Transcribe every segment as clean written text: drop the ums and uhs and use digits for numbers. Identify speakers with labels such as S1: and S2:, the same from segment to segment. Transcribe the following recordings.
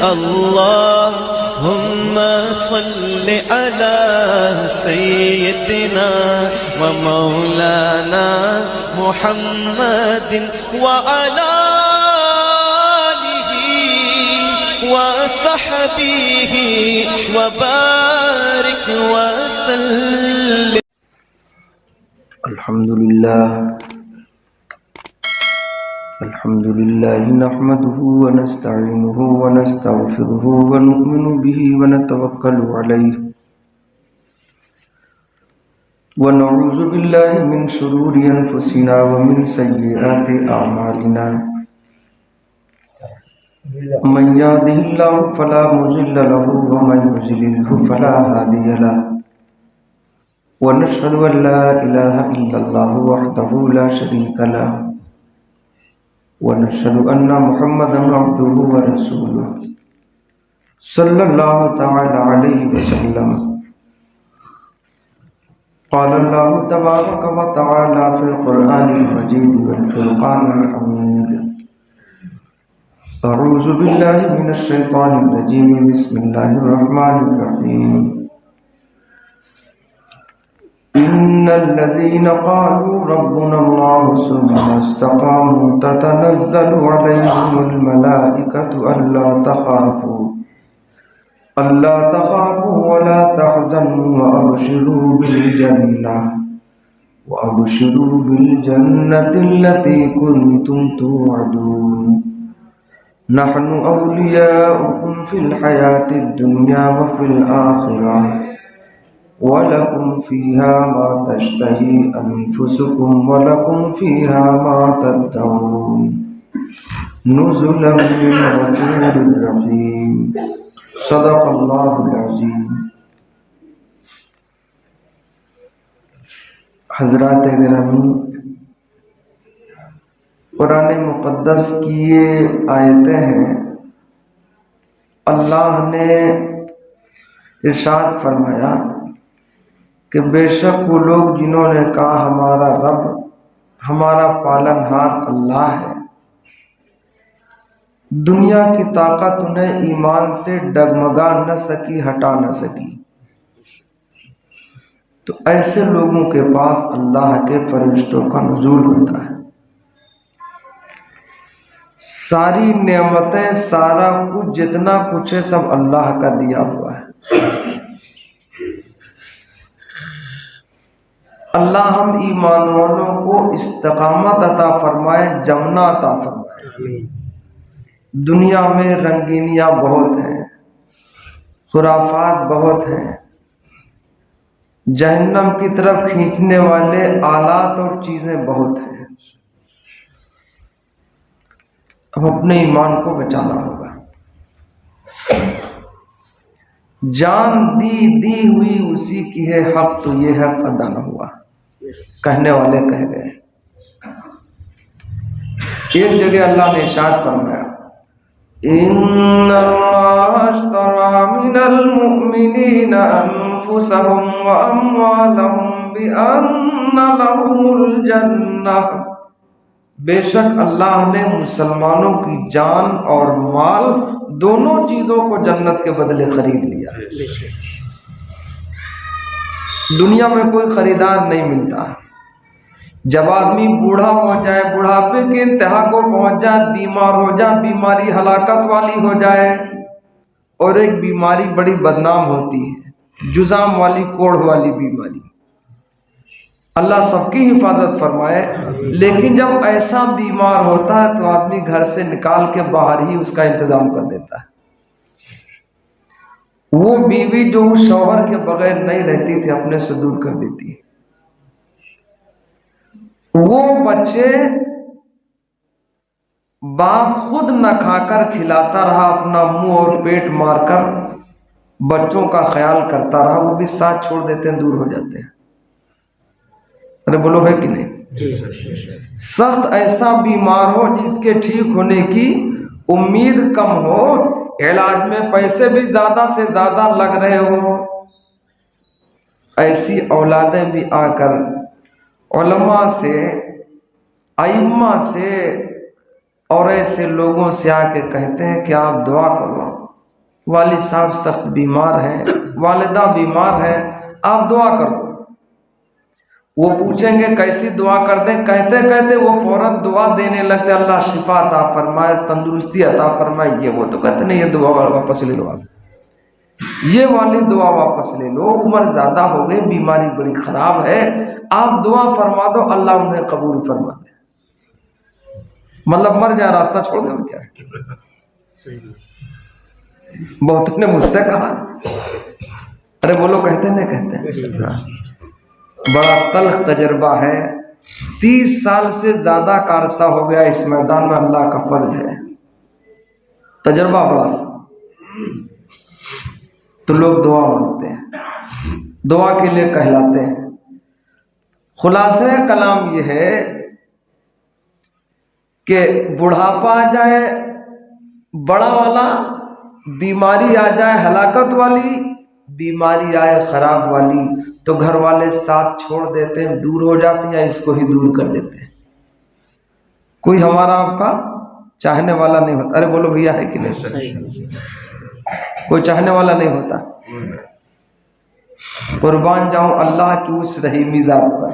S1: अल्लाहुम्मा सल्लि अला सय्यिदिना व मौलाना मुहम्मदिन व अला आलिहि व सहबिहि व बारिक व सल्लिम।
S2: अल्हम्दुलिल्लाह नहमदुहु व नस्तईनुहु व नस्तगफिरुहु व नु'मिनु बिही व नतवक्कलु अलैहि व नऊज़ु बिल्लाहि मिन शुरूरि अनफुसिना व मिन सय्यिआति अअमालिना। मन यहदिहिल्लाहु फला मुज़िल्ल लहु व मन युज़लिलहु फला हादिय लहु व नशहदु अन ला इलाहा इल्लल्लाहु वहदहु ला शरीका लहु व नशहदु अन्ना मुहम्मदन अब्दुहु व रसूलुहु सल्लल्लाहु तआला अलैहि वसल्लम। क़ाल अल्लाहु तबारक व तआला फ़िल क़ुरआनिल मजीद वल फ़ुरक़ानिल हमीद। अऊज़ु बिल्लाहि मिनश शैतानिर रजीम। बिस्मिल्लाहिर रहमानिर रहीम। इन्नल्लज़ीना क़ालू रब्बुनल्लाहु सुम्मा इस्तक़ामू ततनज़्ज़लु अलैहिमुल मलाइकतु अल्ला तख़ाफ़ू व ला तहज़नू व अबशिरू बिल जन्नतिल्लती कुन्तुम तुअदून। नहनु औलियाउकुम फ़िल हयातिद दुनिया व फ़िल आख़िरह वलकुम फ़ीहा मा तश्तही अनफुसुकुम वलकुम फ़ीहा मा तदऊन। नुज़ुलन मिन गफ़ूरिर रहीम। सदक़ल्लाहुल अज़ीम। हज़रात गिरामी, कुरान मुक़द्दस की ये आयतें हैं। अल्लाह ने इरशाद फरमाया कि बेशक वो लोग जिन्होंने कहा हमारा रब, हमारा पालनहार अल्लाह है, दुनिया की ताकत उन्हें ईमान से डगमगा न सकी, हटा न सकी। तो ऐसे लोगों के पास अल्लाह के फरिश्तों का नुज़ूल होता है। सारी नेमतें, सारा कुछ, जितना कुछ है, सब अल्लाह का दिया हुआ है। अल्लाह हम ईमान वालों को इस्तिकामत अता फरमाए, जमना अता फरमाए। दुनिया में रंगीनियाँ बहुत हैं, खुराफात बहुत हैं, जहन्नम की तरफ खींचने वाले आलात और चीज़ें बहुत हैं। अब अपने ईमान को बचाना होगा। जान दी हुई उसी की है, हक तो ये हक अदा न हुआ, कहने वाले कह गए। एक जगह अल्लाह ने इरशाद फरमाया, इन्नल्लाह अश्तरा मिनल मुअमिनीना अनफुसहुम व अम्वालहुम बिअन्ना लहुमुल जन्नह। बेशक अल्लाह ने मुसलमानों की जान और माल, दोनों चीजों को जन्नत के बदले खरीद लिया। दुनिया में कोई खरीदार नहीं मिलता। जब आदमी बूढ़ा हो जाए, बुढ़ापे के इंतहा को पहुंच जाए, बीमार हो जाए, बीमारी हलाकत वाली हो जाए, और एक बीमारी बड़ी बदनाम होती है, जुजाम वाली, कोढ़ वाली बीमारी, अल्लाह सबकी हिफाजत फरमाए। लेकिन जब ऐसा बीमार होता है तो आदमी घर से निकाल के बाहर ही उसका इंतजाम कर देता है। वो बीवी जो उस शौहर के बगैर नहीं रहती थी, अपने से दूर कर देती है। वो बच्चे बाप खुद न खाकर खिलाता रहा, अपना मुंह और पेट मारकर बच्चों का ख्याल करता रहा, वो भी साथ छोड़ देते हैं, दूर हो जाते हैं। अरे बोलो है कि नहीं? सख्त ऐसा बीमार हो जिसके ठीक होने की उम्मीद कम हो, इलाज में पैसे भी ज्यादा से ज्यादा लग रहे हो, ऐसी औलादें भी आकर उलमा से, अइम्मा से और ऐसे लोगों से आके कहते हैं कि आप दुआ करो, वालिद साहब सख्त बीमार हैं, वालिदा बीमार है, आप दुआ कर दो। वो पूछेंगे कैसी दुआ कर दें, कहते कहते वो फौरन दुआ देने लगते, अल्लाह शिफा अता फरमाए, तंदुरुस्ती अता फरमाए, ये वो। तो कहते नहीं, ये दुआ वापस ले लो, आप ये वाली दुआ वापस ले लो, उम्र ज्यादा हो गई, बीमारी बड़ी खराब है, आप दुआ फरमा दो, अल्लाह उन्हें कबूल फरमा दे। मतलब मर जाए, रास्ता छोड़ दे, और क्या। बहुतों ने मुझसे कहा, अरे बोलो, कहते नहीं कहते। बड़ा तल्ख तजर्बा है, 30 साल से ज्यादा का अरसा हो गया इस मैदान में, अल्लाह का फजल है, तजर्बा बड़ा सा। तो लोग दुआ मांगते हैं, दुआ के लिए कहलाते हैं। खुलासा कलाम यह है कि बुढ़ापा आ जाए बड़ा वाला, बीमारी आ जाए हलाकत वाली, बीमारी आए खराब वाली, तो घर वाले साथ छोड़ देते हैं, दूर हो जाती हैं, इसको ही दूर कर देते हैं। कोई हमारा आपका चाहने वाला नहीं होता। अरे बोलो भैया, है कि नहीं? कोई चाहने वाला नहीं होता। कुर्बान जाऊं अल्लाह की उस रहीमी जात पर,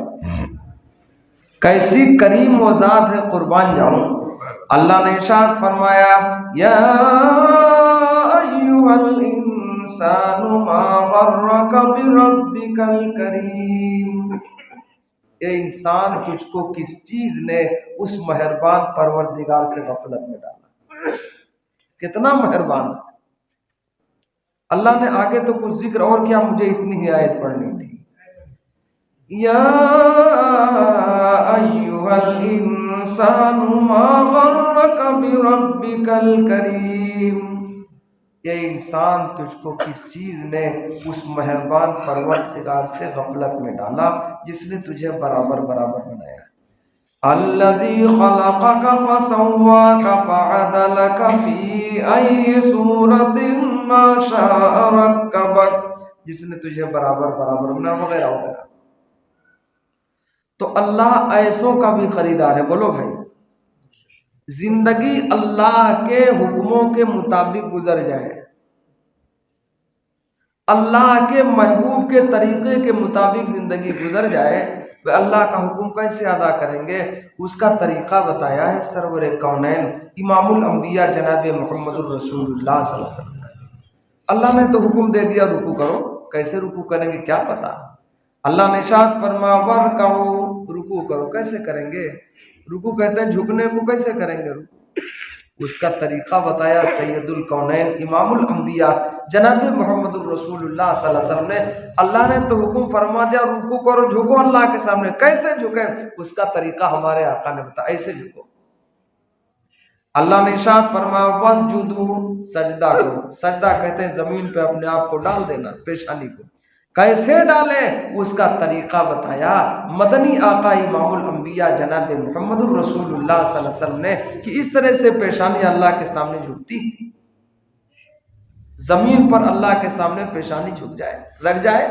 S2: कैसी करीम वो जात है, कुर्बान जाऊं। अल्लाह ने इरशाद फरमाया, या अय्युहल इंसानु मा गर्रका बिरब्बिकल करीम, ये इंसान तुझको किस चीज ने उस मेहरबान परवरदिगार से गफलत में डाला। कितना मेहरबान है अल्लाह ने। आगे तो कुछ जिक्र और क्या, मुझे इतनी ही आयत पढ़नी थी। या अय्युहल इंसानु मा गर्रका बिरब्बिकल करीम, ये इंसान तुझको किस चीज ने उस मेहरबान परवरदिगार से गफलत में डाला जिसने तुझे बराबर बराबर बनाया। अल्लज़ी खलक़का फसव्वाका फअदलका फी अय्यि सूरतिन मा शाअ रक्कबक, जिसने तुझे बराबर बराबर बनाया, वगैरह वगैरह। तो अल्लाह ऐसों का भी खरीदार है। बोलो भाई, जिंदगी अल्लाह के हुक्मों के मुताबिक गुजर जाए, अल्लाह के महबूब के तरीके के मुताबिक जिंदगी गुजर जाए, वे अल्लाह का हुक्म कैसे अदा करेंगे, उसका तरीका बताया है सरवर कौनैन इमामुल अंबिया जनाब मोहम्मदुर रसूलुल्लाह सल्लल्लाहु अलैहि वसल्लम। अल्लाह ने तो हुक्म दे दिया रुकू करो, कैसे रुकू करेंगे क्या पता। अल्लाह ने इरशाद फरमाया वरकऊ, रुकू करो, कैसे करेंगे रुकू, कहते हैं झुकने को, कैसे करेंगे रुकू, उसका तरीका बताया सैयदुल कौनैन इमामुल अंबिया जनाब मोहम्मदुर रसूलुल्लाह सल्लल्लाहु अलैहि वसल्लम ने। अल्लाह ने तो हुक्म फरमा दिया रुकू करो, झुको अल्लाह के सामने, कैसे झुके, उसका तरीका हमारे आका ने बताया, ऐसे झुको। अल्लाह ने इरशाद फरमाया वस्जुदू, सजदा करो। सजदा कहते हैं जमीन पे अपने आप को डाल देना, पेशानी को, कैसे डाले उसका तरीका बताया मदनी आका इमामुल अंबिया जनाब मोहम्मदुर रसूलुल्लाह सल्लल्लाहु अलैहि वसल्लम ने, कि इस तरह से पेशानी अल्लाह के सामने झुकती, जमीन पर अल्लाह के सामने पेशानी झुक जाए, रख जाए,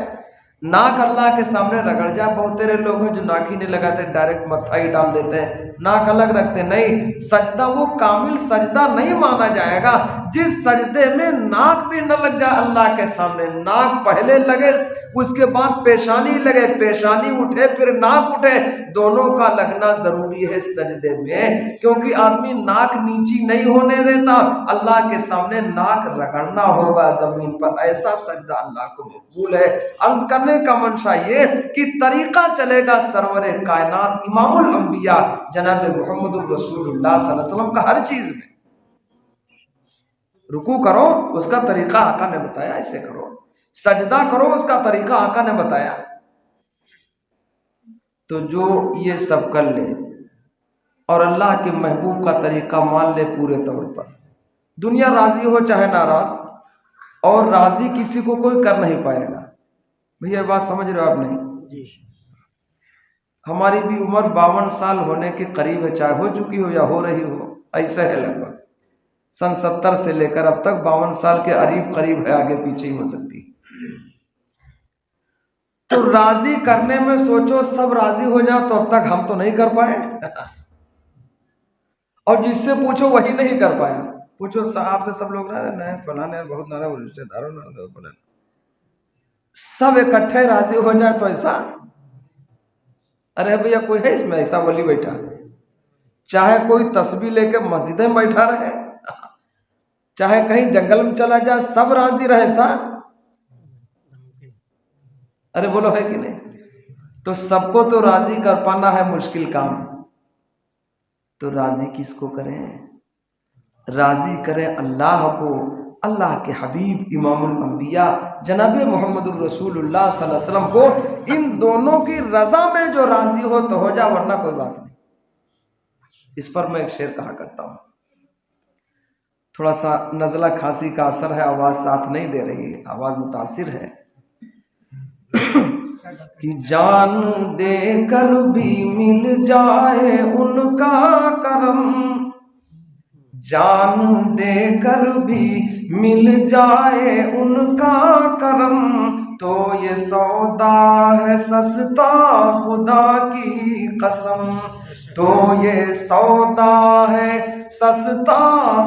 S2: नाक अल्लाह के सामने रगड़ जाए। बहुत तेरे लोग हैं जो नाक ही नहीं लगाते, डायरेक्ट मत्था ही डाल देते हैं, नाक अलग रखते। नहीं, सजदा वो कामिल सजदा नहीं माना जाएगा जिस सजदे में नाक भी न लग जाए अल्लाह के सामने। नाक पहले लगे, उसके बाद पेशानी लगे, पेशानी उठे फिर नाक उठे, दोनों का लगना जरूरी है सजदे में, क्योंकि आदमी नाक नीची नहीं होने देता, अल्लाह के सामने नाक रगड़ना होगा जमीन पर, ऐसा सजदा अल्लाह को मकबूल है। अर्ज करने का मंशा ये कि तरीका चलेगा सरवरे कायनात इमामुल अंबिया जनाब मोहम्मदुर रसूलुल्लाह सल्लल्लाहु अलैहि वसल्लम का हर चीज में। रुकू करो उसका तरीका आका ने बताया, ऐसे करो, सजदा करो उसका तरीका आका ने बताया। तो जो ये सब कर ले और अल्लाह के महबूब का तरीका मान ले पूरे तौर पर, दुनिया राजी हो चाहे नाराज, और राजी किसी को कोई कर नहीं पाएगा। भैया बात समझ रहे हो आप? नहीं, हमारी भी उम्र 52 साल होने के करीब है, चाहे हो चुकी हो या हो रही हो, ऐसा है लगभग। सन 70 से लेकर अब तक 52 साल के करीब करीब है, आगे पीछे ही हो सकती। तो राजी करने में सोचो सब राजी हो जाओ तो अब तक हम तो नहीं कर पाए और जिससे पूछो वही नहीं कर पाया। पूछो साहब से, सब लोग ना फलाने बहुत नारा, रिश्तेदारों ने सब इकट्ठे राजी हो जाए तो ऐसा, अरे भैया कोई है इसमें ऐसा वली बैठा? चाहे कोई तस्बीह लेके मस्जिद में बैठा रहे, चाहे कहीं जंगल में चला जाए, सब राजी रहे सा? अरे बोलो है कि नहीं? तो सबको तो राजी कर पाना है मुश्किल काम, तो राजी किसको करें? राजी करें अल्लाह को, अल्लाह के हबीब इमामुल अंबिया जनाब मोहम्मदुर रसूलुल्लाह सल्लल्लाहु अलैहि वसल्लम को। इन दोनों की रजा में जो राजी हो तो हो जा, वरना कोई बात नहीं। इस पर मैं एक शेर कहा करता हूँ, थोड़ा सा नज़ला खांसी का असर है, आवाज़ साथ नहीं दे रही, आवाज़ मुतासिर है। कि जान देकर भी मिल जाए उनका करम, जान देकर भी मिल जाए उनका करम, तो ये सौदा है सस्ता खुदा की कसम, तो ये सौदा है सस्ता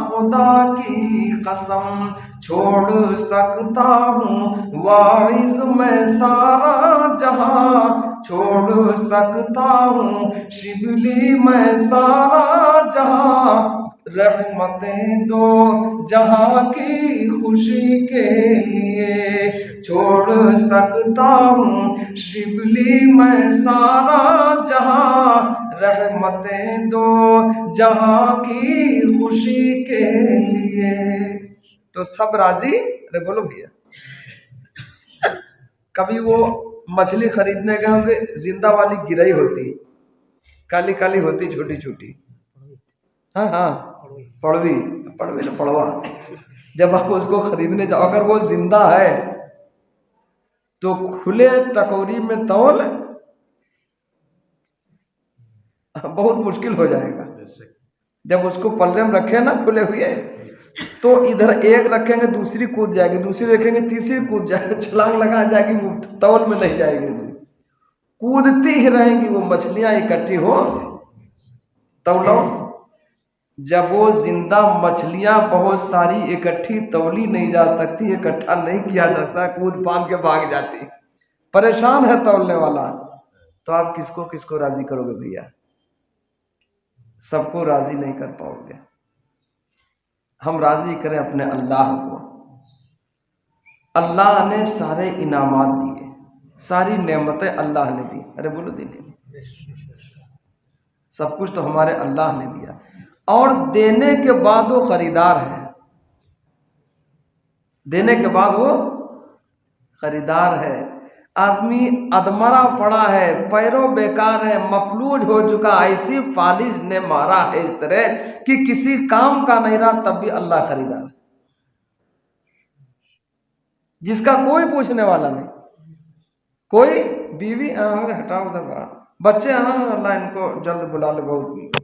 S2: खुदा की कसम। छोड़ सकता हूँ वाइज मैं सारा जहां, छोड़ सकता हूँ शिबली मैं सारा जहां, रहमतें दो जहां की खुशी के लिए, छोड़ सकता हूँ शिबली मैं सारा जहां, रहमतें दो जहां की खुशी के लिए। तो सब राजी? अरे बोलो भैया, कभी वो मछली खरीदने गए होंगे, जिंदा वाली गिरई होती, काली काली होती, छोटी छोटी, हाँ हाँ पड़वी, पड़वी ना पड़वा, जब आप उसको खरीदने जाओ, अगर वो जिंदा है तो खुले टकोरी में तौल बहुत मुश्किल हो जाएगा। जब उसको पल्ले में रखे ना खुले हुए, तो इधर एक रखेंगे दूसरी कूद जाएगी, दूसरी रखेंगे तीसरी कूद जाएगी, छलांग लगा जाएगी, वो तौल में नहीं जाएगी, कूदती ही रहेंगी वो मछलियां इकट्ठी हो तौलो। जब वो जिंदा मछलियां बहुत सारी इकट्ठी तौली नहीं जा सकती, इकट्ठा नहीं किया जा सकता, कूद फान के भाग जाती, परेशान है तौलने वाला, तो आप किसको किसको राजी करोगे भैया? सबको राजी नहीं कर पाओगे। हम राजी करें अपने अल्लाह को। अल्लाह ने सारे इनामात दिए, सारी नेमतें अल्लाह ने दी, अरे बोलो दी नहीं, सब कुछ तो हमारे अल्लाह ने दिया, और देने के बाद वो खरीदार है, देने के बाद वो खरीदार है। आदमी अधमरा पड़ा है, पैरों बेकार है, मफलूज हो चुका, ऐसी फालिज ने मारा है इस तरह कि किसी काम का नहीं रहा, तब भी अल्लाह खरीदार, जिसका कोई पूछने वाला नहीं, कोई बीवी हटाओ उधर, बच्चे अल्लाह इनको जल्द बुला ले, बहुत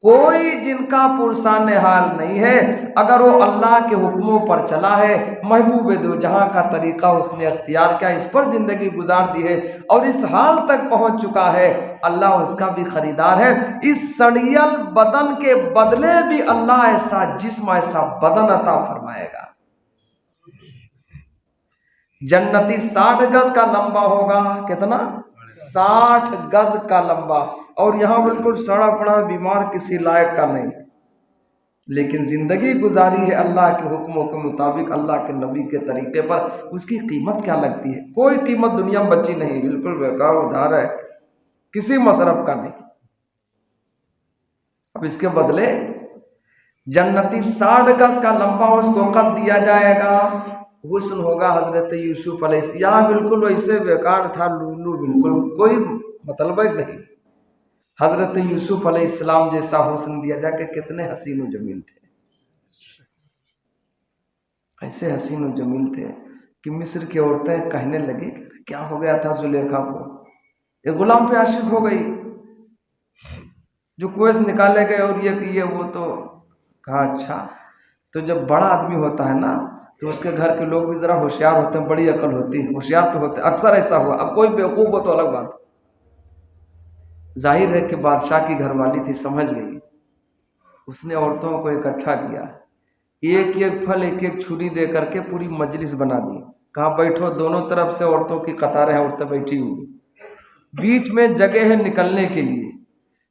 S2: कोई जिनका पुरसान हाल नहीं है। अगर वो अल्लाह के हुक्मों पर चला है, महबूब दो जहां का तरीका उसने अख्तियार किया, इस पर जिंदगी गुजार दी है और इस हाल तक पहुंच चुका है, अल्लाह उसका भी खरीदार है। इस सड़ियल बदन के बदले भी अल्लाह ऐसा जिस्म, ऐसा बदन अता फरमाएगा। जन्नती 60 गज का लंबा होगा, कितना? 60 गज का लंबा, और यहाँ बिल्कुल सड़ा पड़ा बीमार, किसी लायक का नहीं, लेकिन जिंदगी गुजारी है अल्लाह के हुक्मों के मुताबिक, अल्लाह के नबी के तरीके पर। उसकी कीमत क्या लगती है? कोई कीमत दुनिया में बची नहीं, बिल्कुल बेकार उधार है, किसी मसरफ का नहीं। अब इसके बदले जन्नती 60 गज का लंबा उसको कद दिया जाएगा, हुस्न होगा हजरत यूसुफ अलैहिस्सलाम, बिल्कुल वैसे बेकार था, लूलू, बिल्कुल कोई मतलब नहीं। हजरत यूसुफ अलैहिस्सलाम जैसा हुस्न दिया जाके, कितने हसीन व जमील थे, ऐसे हसीन व जमील थे कि मिस्र की औरतें कहने लगी क्या हो गया था जुलेखा को, एक गुलाम पे आशिक हो गई, जो कुएं से निकाले गए और ये किए वो, तो कहा अच्छा। तो जब बड़ा आदमी होता है ना, तो उसके घर के लोग भी जरा होशियार होते हैं, बड़ी अकल होती है, होशियार तो होते हैं, अक्सर ऐसा हुआ। अब कोई बेवकूफ हो तो अलग बात, जाहिर है कि बादशाह की घरवाली थी, समझ गई उसने औरतों को इकट्ठा किया, एक एक फल एक एक छुरी दे करके पूरी मजलिस बना दी। कहा बैठो, दोनों तरफ से औरतों की कतारें औरतें बैठी हुई, बीच में जगह है निकलने के लिए।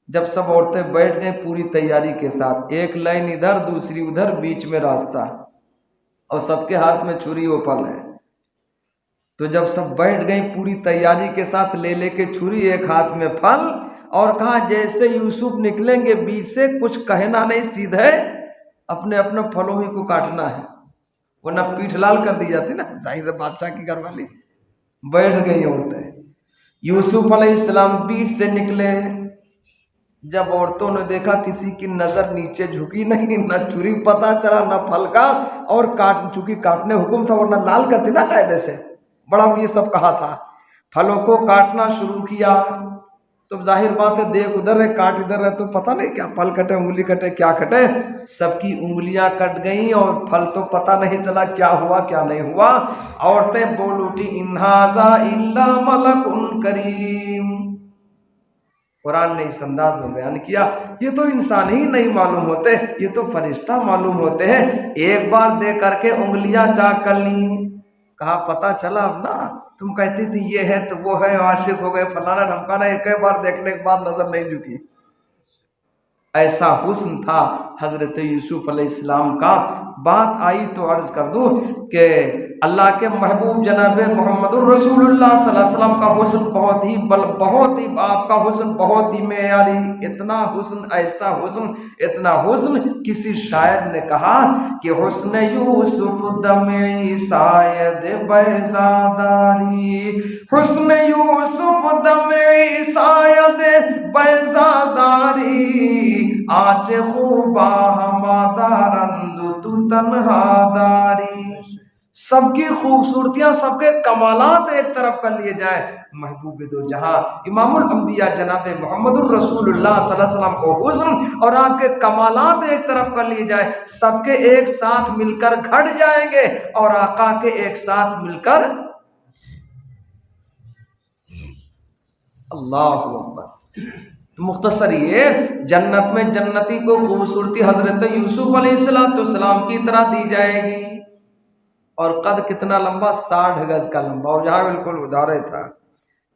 S2: जब सब औरतें बैठ गई पूरी तैयारी के साथ, एक लाइन इधर दूसरी उधर, बीच में रास्ता, और सबके हाथ में छुरी और फल है। तो जब सब बैठ गई पूरी तैयारी के साथ, ले लेके छुरी, एक हाथ में फल, और कहा जैसे यूसुफ निकलेंगे बीच से, कुछ कहना नहीं, सीधे अपने अपने फलों ही को काटना है, वरना पीठ लाल कर दी जाती ना, जाहिर बादशाह की घरवाली। बैठ गई औरतें, यूसुफ अलैहिस्सलाम बीच से निकले। जब औरतों ने देखा किसी की नजर नीचे झुकी नहीं, न छुरी पता चला न फल का, और चूंकि काटने हुक्म था वरना लाल करती ना कायदे से, बड़ा ये सब कहा था। फलों को काटना शुरू किया, तो जाहिर बात है देख उधर है काट इधर है, तो पता नहीं क्या फल कटे उंगली कटे क्या कटे, सबकी उंगलियां कट गई और फल तो पता नहीं चला क्या हुआ क्या नहीं हुआ। औरतें बोल उठी, इन हाज़ा इल्ला मलकुन करीम। कुरान ने इस अंदाज में बयान किया, ये तो इंसान ही नहीं मालूम होते, ये तो फरिश्ता मालूम होते हैं। एक बार दे करके उंगलियां चाक कर ली। कहा पता चला अब ना, तुम कहती थी ये है तो वो है, आशिक हो गए फलाना ढमकाना, एक बार देखने के बाद नजर नहीं झुकी। ऐसा हुस्न था हजरत यूसुफ अलैहिस्सलाम का। बात आई तो अर्ज कर दूं कि अल्लाह के महबूब जनाब मोहम्मदुर रसूलुल्लाह सल्लल्लाहु अलैहि वसल्लम का हुस्न बहुत ही आपका हुस्न बहुत ही मेयारी, इतना हुस्न, ऐसा हुस्न, इतना हुस्न, किसी शायर ने कहा कि हुस्न यूसुफ दमे शायद बैज़ादारी, हुस्न यूसुफ दमे शायद बैज़ादारी, आज खूबा हमादारंद तू तन्हादारी। सबकी खूबसूरतियां, सबके कमालात एक तरफ कर लिए जाए, महबूब दो जहां इमामुल अंबिया जनाब मोहम्मदुर रसूलुल्लाह सल्लल्लाहु अलैहि वसल्लम को हुस्न और आपके कमालात एक तरफ कर लिए जाए, सबके एक साथ मिलकर घट जाएंगे और आका के एक साथ मिलकर, अल्लाह अकबर। तो मुख्तसर ये जन्नत में जन्नती को खूबसूरती हजरत यूसुफ अलैहिस्सलाम की तरह दी जाएगी। और कद कितना लंबा, 60 गज का लंबा, और जहाँ बिल्कुल उधारे था।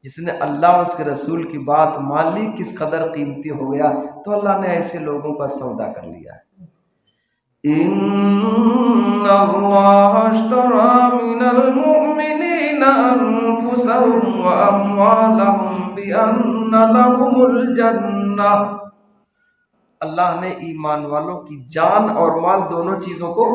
S2: जिसने अल्लाह उसके रसूल की बात मान ली, किस कदर कीमती हो गया। तो अल्लाह ने ऐसे लोगों का सौदा कर लिया। इन्नल्लाह अश्तरा मिनल मुमिनीना अनफुसहुम व अमवालहुम बिअन्ना लहुमुल जन्नह। अल्लाह ने ईमान वालों की जान और माल दोनों चीजों को,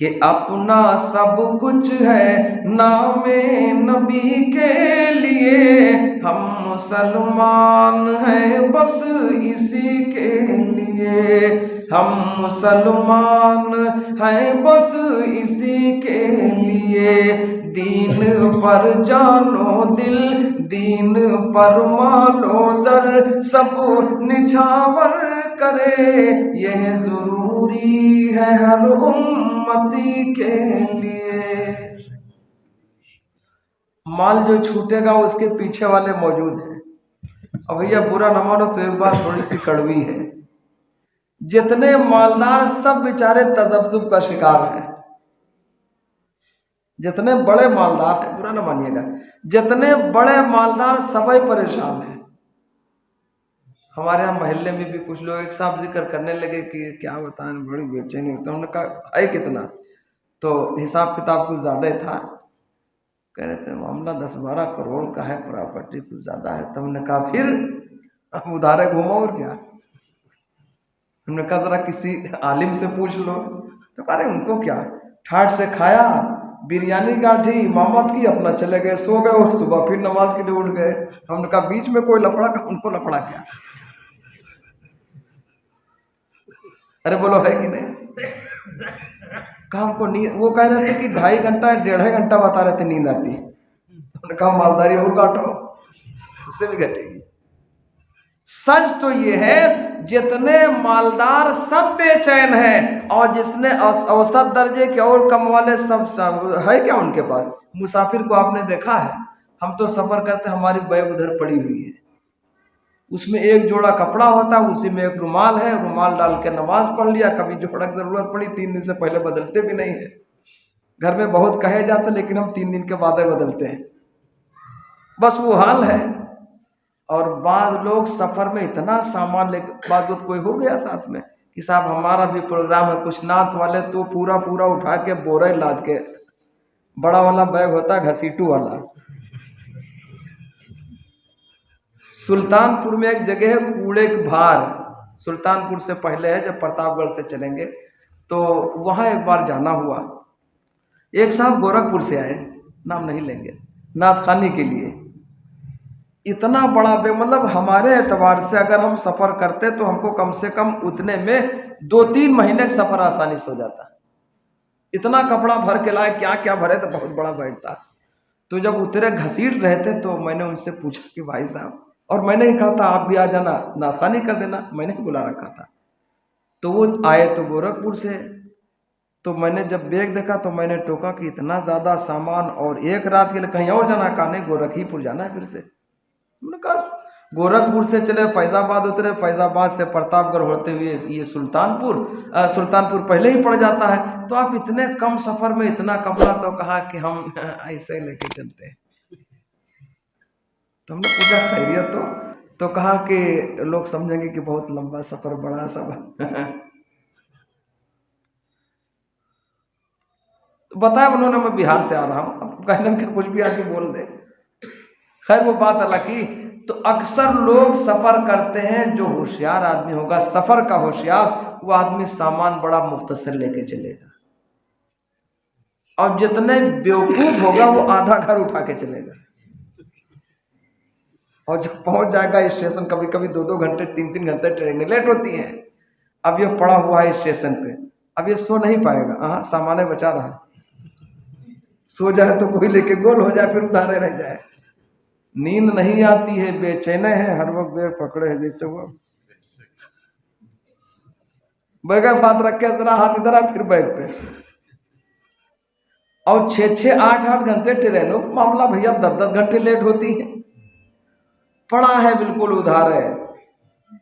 S2: कि अपना सब कुछ है नामे नबी के लिए, हम मुसलमान हैं बस इसी के लिए, हम मुसलमान हैं बस इसी के लिए, दीन पर जानो दिल, दीन पर मालो जर, सब निछावर करे, यह जरूरी है हर उम्मती के लिए। माल जो छूटेगा उसके पीछे वाले मौजूद हैं। अब भैया बुरा न मानो तो एक बात थोड़ी सी कड़वी है, जितने मालदार सब बेचारे तजब्जुब का शिकार हैं, जितने बड़े मालदार हैं, बुरा न मानिएगा, जितने बड़े मालदार सभी परेशान हैं। हमारे यहाँ मोहल्ले में भी कुछ लोग एक साथ जिक्र करने लगे कि क्या बताएं बड़ी बेचैनी होता है। हमने कहा है कितना, तो हिसाब किताब कुछ ज़्यादा ही था। कह रहे थे मामला 10-12 करोड़ का है, प्रॉपर्टी कुछ ज़्यादा है। तो हमने कहा फिर उधारे घूमो और क्या। हमने कहा ज़रा किसी आलिम से पूछ लो। तो कह रहे उनको क्या, ठाट से खाया, बिरयानी गाठी, इमामत की, अपना चले गए, सो गए और सुबह फिर नमाज के लिए उठ गए। हमने कहा बीच में कोई लफड़ा का, उनको लफड़ा क्या। अरे बोलो है कि नहीं। काम को नींद, वो कह रहे थे कि 2.5 घंटा 1.5 घंटा बता रहे थे नींद आती। उन्होंने कहा मालदारी और काटो, उससे भी घटेगी। सच तो ये है जितने मालदार सब बेचैन हैं, और जिसने औसत दर्जे के और कम वाले सब है क्या उनके पास। मुसाफिर को आपने देखा है, हम तो सफर करते हमारी बैग उधर पड़ी हुई है, उसमें एक जोड़ा कपड़ा होता है, उसी में एक रुमाल है, रुमाल डाल के नमाज पढ़ लिया। कभी जोड़ा की जरूरत पड़ी 3 दिन से पहले बदलते भी नहीं है। घर में बहुत कहे जाते लेकिन हम 3 दिन के बाद ही बदलते हैं। बस वो हाल है। और बाज लोग सफर में इतना सामान लेकर, बाद कोई हो गया साथ में कि साहब हमारा भी प्रोग्राम है, कुछ नाथ वाले तो पूरा पूरा उठा के बोरे लाद के, बड़ा वाला बैग होता है घसीटू वाला। सुल्तानपुर में एक जगह है कूड़े के भार, सुल्तानपुर से पहले है, जब प्रतापगढ़ से चलेंगे तो वहां एक बार जाना हुआ। एक साहब गोरखपुर से आए, नाम नहीं लेंगे, नाथखानी के लिए। इतना बड़ा बैग, मतलब हमारे एतबार से अगर हम सफर करते तो हमको कम से कम उतने में 2-3 महीने का सफर आसानी से हो जाता। इतना कपड़ा भर के लाए, क्या क्या भरे, तो बहुत बड़ा बैग था। तो जब उतरे घसीट रहे थे तो मैंने उनसे पूछा कि भाई साहब, और मैंने ही कहा था आप भी आ जाना, नाथखानी कर देना, मैंने ही बुला रखा था। तो वो आए तो गोरखपुर से। तो मैंने जब बैग देखा तो मैंने टोका कि इतना ज़्यादा सामान, और एक रात के लिए कहीं और जाना, कहा नहीं गोरखीपुर जाना है फिर से। मैंने कहा गोरखपुर से चले फैजाबाद उतरे, फैजाबाद से प्रतापगढ़ होते हुए ये सुल्तानपुर पहले ही पड़ जाता है। तो आप इतने कम सफर में इतना कपड़ा, तो कहा कि हम ऐसे लेके चलते हैं। तो हमने पूछा खैरियत तो कहा कि लोग समझेंगे कि बहुत लंबा सफर, बड़ा सब। तो बताया उन्होंने मैं बिहार से आ रहा हूँ। अब कहने के कुछ भी आके बोल दे, खैर वो बात अलग की। तो अक्सर लोग सफर करते हैं, जो होशियार आदमी होगा सफर का होशियार, वो आदमी सामान बड़ा मुख्तसर लेके चलेगा। और जितने बेवकूफ होगा वो आधा घर उठा के चलेगा। और जब पहुंच जाएगा स्टेशन, कभी कभी 2-2 घंटे 3-3 घंटे ट्रेनें लेट होती हैं। अब ये पड़ा हुआ है स्टेशन पे, अब ये सो नहीं पाएगा, हाँ सामान बचा रहा है, सो जाए तो कोई लेके गोल हो जाए, फिर उधारे रह जाए। नींद नहीं आती है, बेचैन है, हर वक्त बैग पकड़े है, जैसे वो बैग हाथ रखे, जरा हाथ इधर आ, फिर बैग पे। और 6-6 8-8 घंटे ट्रेनों मामला भैया 10-10 घंटे लेट होती है। पड़ा है बिल्कुल उधार है।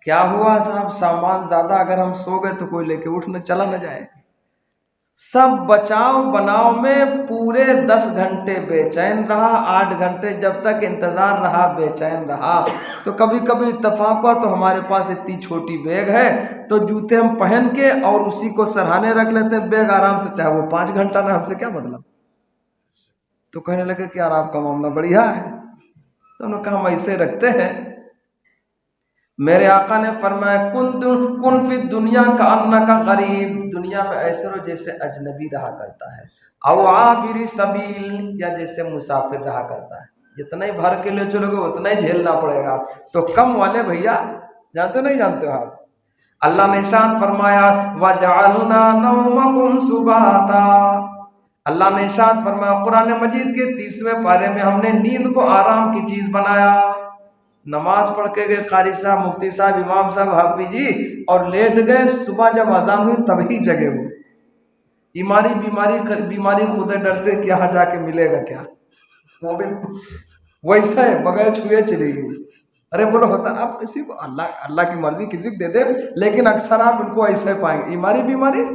S2: क्या हुआ साहब, सामान ज्यादा, अगर हम सो गए तो कोई लेके उठ न चला न जाए। सब बचाव बनाव में पूरे 10 घंटे बेचैन रहा, 8 घंटे जब तक इंतजार रहा बेचैन रहा। तो कभी कभी इत्तेफाक हुआ, तो हमारे पास इतनी छोटी बैग है तो जूते हम पहन के और उसी को सरहाने रख लेते हैं, बैग आराम से, चाहे वो 5 घंटा ना, हमसे क्या मतलब। तो कहने लगे कि यार आपका मामला बढ़िया है। तो उन्होंने कहा हम ऐसे रखते हैं। मेरे आका ने फरमाया कुन फी दुनिया का अन्ना का गरीब, दुनिया में ऐसे रहो जैसे अजनबी रहा करता है, औ आबिरी सबील, या जैसे मुसाफिर रहा करता है। जितना ही भर के ले चलोगे उतना ही झेलना पड़ेगा। तो कम वाले भैया, जानते नहीं जानते हो आप, अल्लाह ने इरशाद फरमाया वजअलना नौमकुम सुबाता, अल्लाह ने इरशाद फरमाया कुरान मजीद के 30वें पारे में, हमने नींद को आराम की चीज बनाया। नमाज पढ़ के गए कारी साहब, मुफ्ती साहब, इमाम साहब, हाफिज जी, और लेट गए, सुबह जब अजान हुई तभी जगे वो। बीमारी खुद डरते कि यहाँ जाके मिलेगा क्या, वो भी वैसा है, बगैर छुए चली गई। अरे बोलो होता ना, आप किसी को अल्लाह की मर्जी किसी को दे दे, लेकिन अक्सर आप उनको ऐसे पाएंगे, बीमारी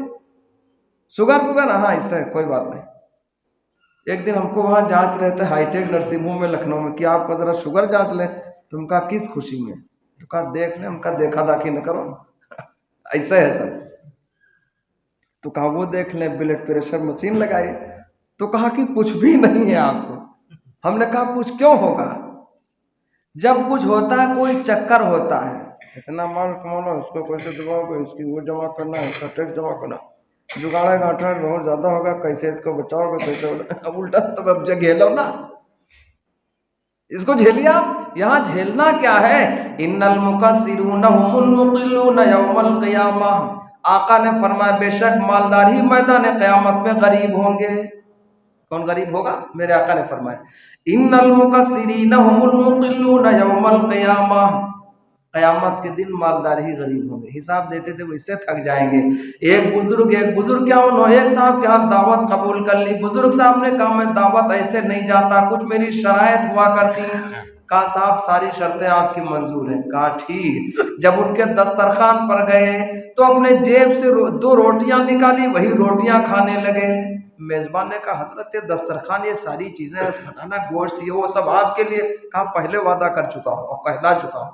S2: शुगर, हाँ ऐसा है, कोई बात नहीं। एक दिन हमको वहाँ जांच रहे थे हाईटेक नर्सिंग होम में लखनऊ में, कि आपको जरा शुगर जांच लें। तो उनका किस खुशी में, तो कहा देख लें, उनका देखा दाखी न करो, ऐसा है सब। तो कहा वो देख लें, ब्लड प्रेशर मशीन लगाई। तो कहा कि कुछ भी नहीं है आपको। हमने कहा कुछ क्यों होगा, जब कुछ होता है कोई चक्कर होता है, इतना माल कमाना, उसको कैसे दबाओगे, इसकी वो जमा करना है, इसका टैक्स जमा करना, जुगाड़ेगा 18 बहुत ज्यादा होगा, कैसे इसको बचाओगे, कैसे। अब उल्टा तब अब झेलो ना, इसको झेलिए आप। यहाँ झेलना क्या है, इन्नल मुकस्सिरूना हुमुल मुक़िल्लूना यौमल क़ियामा, आका ने फरमाया बेशक मालदार ही मैदान क़यामत में गरीब होंगे। कौन गरीब होगा, मेरे आका ने फरमाया इन्नल मुकस्सिरीना हुमुल मुक़िल्लूना यौमल क़ियामा, क़यामत के दिन मालदार ही गरीब होंगे। हिसाब देते थे वैसे थक जाएंगे। एक बुजुर्ग क्या, उन्होंने एक साहब के हाथ दावत कबूल कर ली। बुजुर्ग साहब ने कहा मैं दावत ऐसे नहीं जाता, कुछ मेरी शरायत हुआ करती। कहा साहब सारी शर्तें आपकी मंजूर हैं। कहा ठीक। जब उनके दस्तरखान पर गए तो अपने जेब से दो रोटियां निकाली, वही रोटियां खाने लगे। मेजबान ने कहा हजरत ये दस्तरखान, ये सारी चीजें फलाना गोश्त ये वो सब आपके लिए। कहा पहले वादा कर चुका हूं और कहला चुका हूं।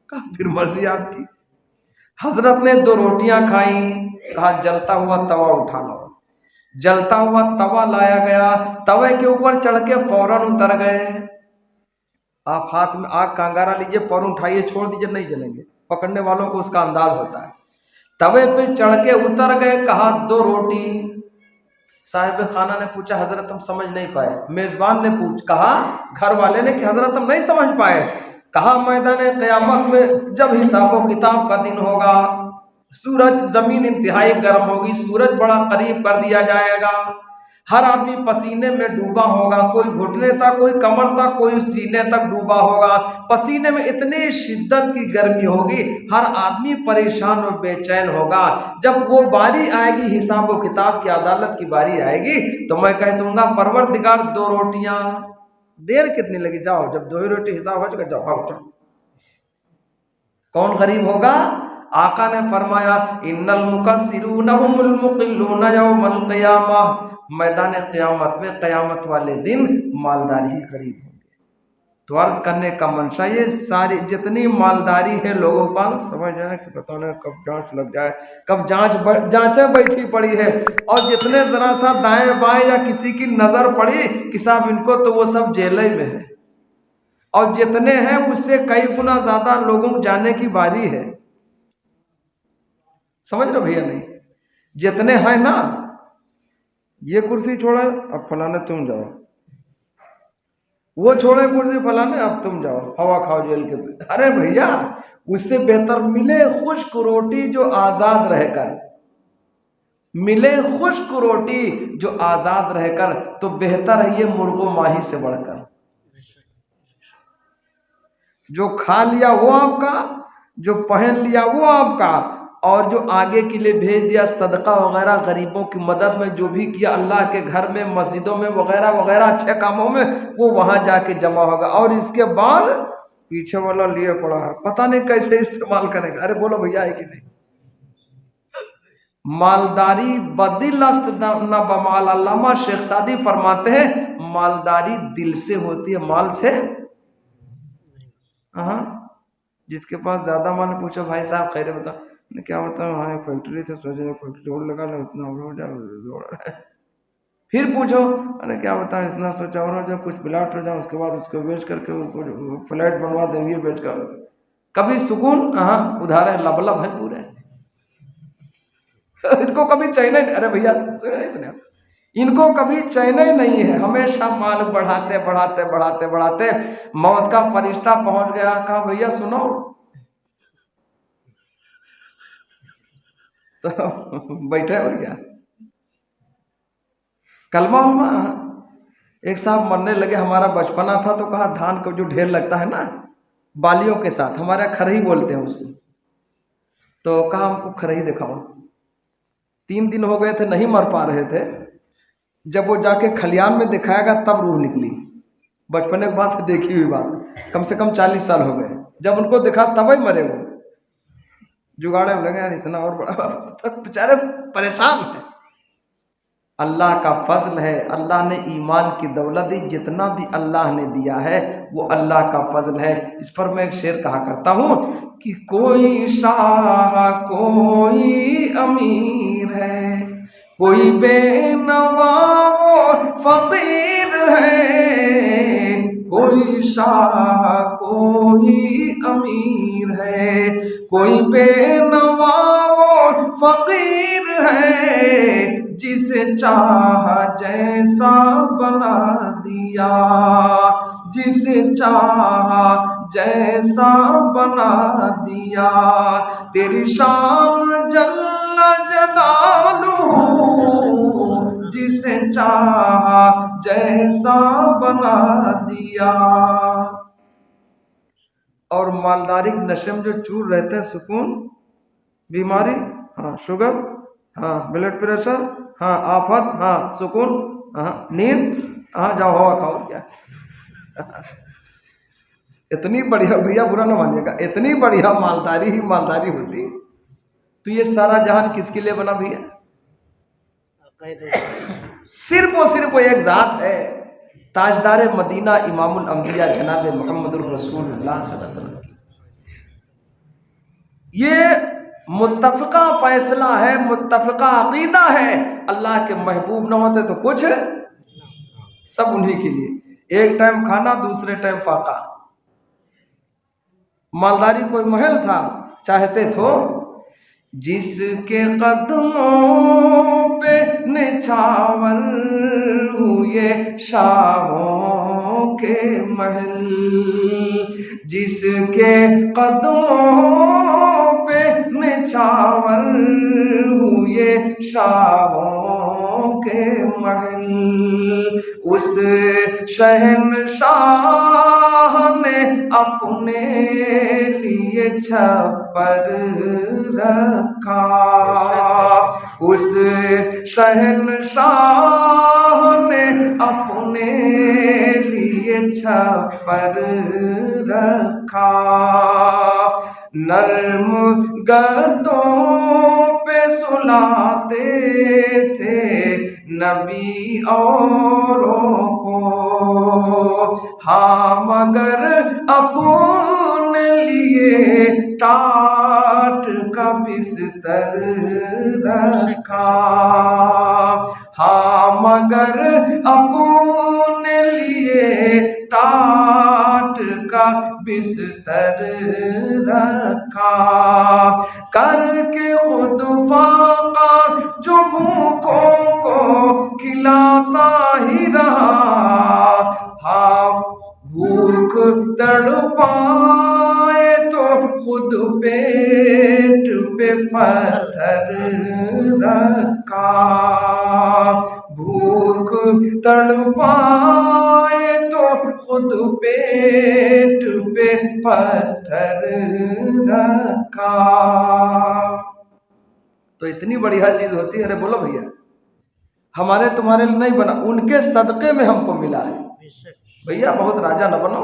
S2: कहा फिर मर्जी आपकी। हजरत ने दो रोटियां खाई। कहा जलता हुआ तवा उठा लो। जलता हुआ तवा लाया गया, तवे के ऊपर चढ़ के फौरन उतर गए। आप हाथ में आग का अंगारा लीजिए, फौरन उठाइए, छोड़ दीजिए, नहीं जलेंगे। पकड़ने वालों को उसका अंदाज होता है। तवे पे चढ़ के उतर गए। कहा दो रोटी। साहिब खाना ने पूछा हजरत हम समझ नहीं पाए। मेजबान ने कहा घर वाले ने कि हजरत हम नहीं समझ पाए। कहा मैदान क़यामत में जब हिसाबो किताब का दिन होगा, सूरज जमीन इंतहाई गर्म होगी, सूरज बड़ा करीब कर दिया जाएगा, हर आदमी पसीने में डूबा होगा, कोई घुटने तक, कोई कमर तक, कोई सीने तक डूबा होगा। पसीने में इतनी शिद्दत की गर्मी होगी, हर आदमी परेशान और बेचैन होगा। जब वो बारी आएगी, हिसाब व किताब की अदालत की बारी आएगी, तो मैं कह दूंगा परवरदिगार दो रोटियां। देर कितनी लगी, जाओ, जब दो ही रोटी हिसाब हो चुका जाओ, भाग जाओ। कौन गरीब होगा? आका ने फरमाया इन्नल मुकस्सिरूना हुमुल मुक़िल्लूना यौमल क़ियामा, मैदान क़यामत में क़यामत वाले दिन मालदारी ही गरीब होंगे। तो अर्ज करने का मंशा ये सारी जितनी मालदारी है लोगों पर, समझ जाए कि पता नहीं कब जांच लग जाए, कब जांचें बैठी पड़ी है। और जितने जरा सा दाएं बाएं या किसी की नजर पड़ी कि साहब इनको, तो वो सब जेल में है। और जितने हैं उससे कई गुना ज्यादा लोगों को जाने की बारी है। समझ रहे भैया? नहीं, जितने हैं ना, ये कुर्सी छोड़े अब फलाने तुम जाओ, वो छोड़े कुर्सी फलाने अब तुम जाओ, हवा खाओ जेल के। अरे भैया उससे बेहतर मिले खुश्क रोटी जो आजाद रहकर, मिले खुश्क रोटी जो आजाद रहकर, तो बेहतर है ये मुर्गो माही से बढ़कर। जो खा लिया वो आपका, जो पहन लिया वो आपका, और जो आगे के लिए भेज दिया सदका वगैरह, गरीबों की मदद में जो भी किया, अल्लाह के घर में, मस्जिदों में वगैरह वगैरह अच्छे कामों में, वो वहां जाके जमा होगा। और इसके बाद पीछे वाला लिए पड़ा है, पता नहीं कैसे इस्तेमाल करेगा। अरे बोलो भैया है कि नहीं? मालदारी बदिलस्त न बमाल। अल्लामा शेख सादी फरमाते हैं मालदारी दिल से होती है, माल से। हाँ, जिसके पास ज्यादा माल पूछो भाई साहब खैर बता, क्या बताऊँ, हाँ फैक्ट्री से सोचे फैक्ट्री और लगा लो, इतना हो जाए। फिर पूछो, अरे क्या बताऊँ, इतना सोचा और हो जाए, कुछ प्लाट हो जाए, उसके बाद उसको बेच करके फ्लैट बनवा देंगे बेच कर। कभी सुकून? हाँ, उधार है, लबलब है पूरे। इनको कभी चैन नहीं। अरे भैया सुने, इनको कभी चैन ही नहीं है, हमेशा माल बढ़ाते बढ़ाते बढ़ाते बढ़ाते। मौत का फरिश्ता पहुंच गया, कहा भैया सुनो, तो बैठे हो गया कलमा उलमा। एक साहब मरने लगे, हमारा बचपना था, तो कहा धान का जो ढेर लगता है ना बालियों के साथ, हमारे खरही बोलते हैं उसको, तो कहा हमको खरही दिखाओ। 3 दिन हो गए थे, नहीं मर पा रहे थे। जब वो जाके खलियान में दिखाएगा तब रूह निकली। बचपने की बात है, देखी हुई बात, कम से कम 40 साल हो गए। जब उनको देखा तब ही मरे वो, जुगाड़े में लगे यार इतना और बड़ा, तो बेचारे परेशान है। अल्लाह का फजल है, अल्लाह ने ईमान की दौलत दी, जितना भी अल्लाह ने दिया है वो अल्लाह का फजल है। इस पर मैं एक शेर कहा करता हूँ कि कोई शाह कोई अमीर है, कोई बेनवा वो फकीर है, कोई शाह कोई अमीर है, कोई बेनवा वो फकीर है, जिसे चाह जैसा बना दिया, जिसे चाह जैसा बना दिया। तेरी शान जल्ला जलालू, जिसे चाह जैसा बना दिया। और मालदारी के नशे में जो चूर रहते हैं, सुकून, बीमारी, हाँ शुगर, हाँ ब्लड प्रेशर, हाँ आफत, हाँ सुकून, हाँ नींद, हाँ जाओ हवा खाओ क्या। इतनी बढ़िया, भैया बुरा ना मानिएगा, इतनी बढ़िया मालदारी ही मालदारी होती तो ये सारा जहान किसके लिए बना भैया? सिर्फ और सिर्फ एक जात है, ताजदार मदीना इमामुल अंबिया जनाब मोहम्मदुर रसूलुल्लाह सल्लल्लाहु अलैहि वसल्लम की। ये मुत्तफ़क़ा फैसला है, मुत्तफ़क़ा अकीदा है। अल्लाह के महबूब न होते तो कुछ सब उन्हीं के लिए। एक टाइम खाना, दूसरे टाइम फाका। मालदारी कोई महल था, चाहते तो जिसके कदमों पे निछावर हुए शाहों के महल, जिसके कदमों पे निछावर हुए शाहों के महल, उस शहंशाह ने अपने लिए छप्पर रखा, उस शहंशाह ने अपने लिए छप्पर रखा। नर्म गद्दों पे सुलाते थे नबी औरों को, हाँ मगर अपने लिए टाट का बिस्तर रखा, हाँ मगर अपने लिए टाट का बिस्तर रखा। करके खुद फाका जो भूखों को खिलाता ही रहा, हाँ भूख तड़पाए तो खुद पेट पे पत्थर रखा, भूख तड़पाए तो खुद पेट पे पत्थर रखा। तो इतनी बढ़िया चीज होती है। अरे बोलो भैया, हमारे तुम्हारे लिए नहीं बना, उनके सदके में हमको मिला है। भैया बहुत राजा न बनो,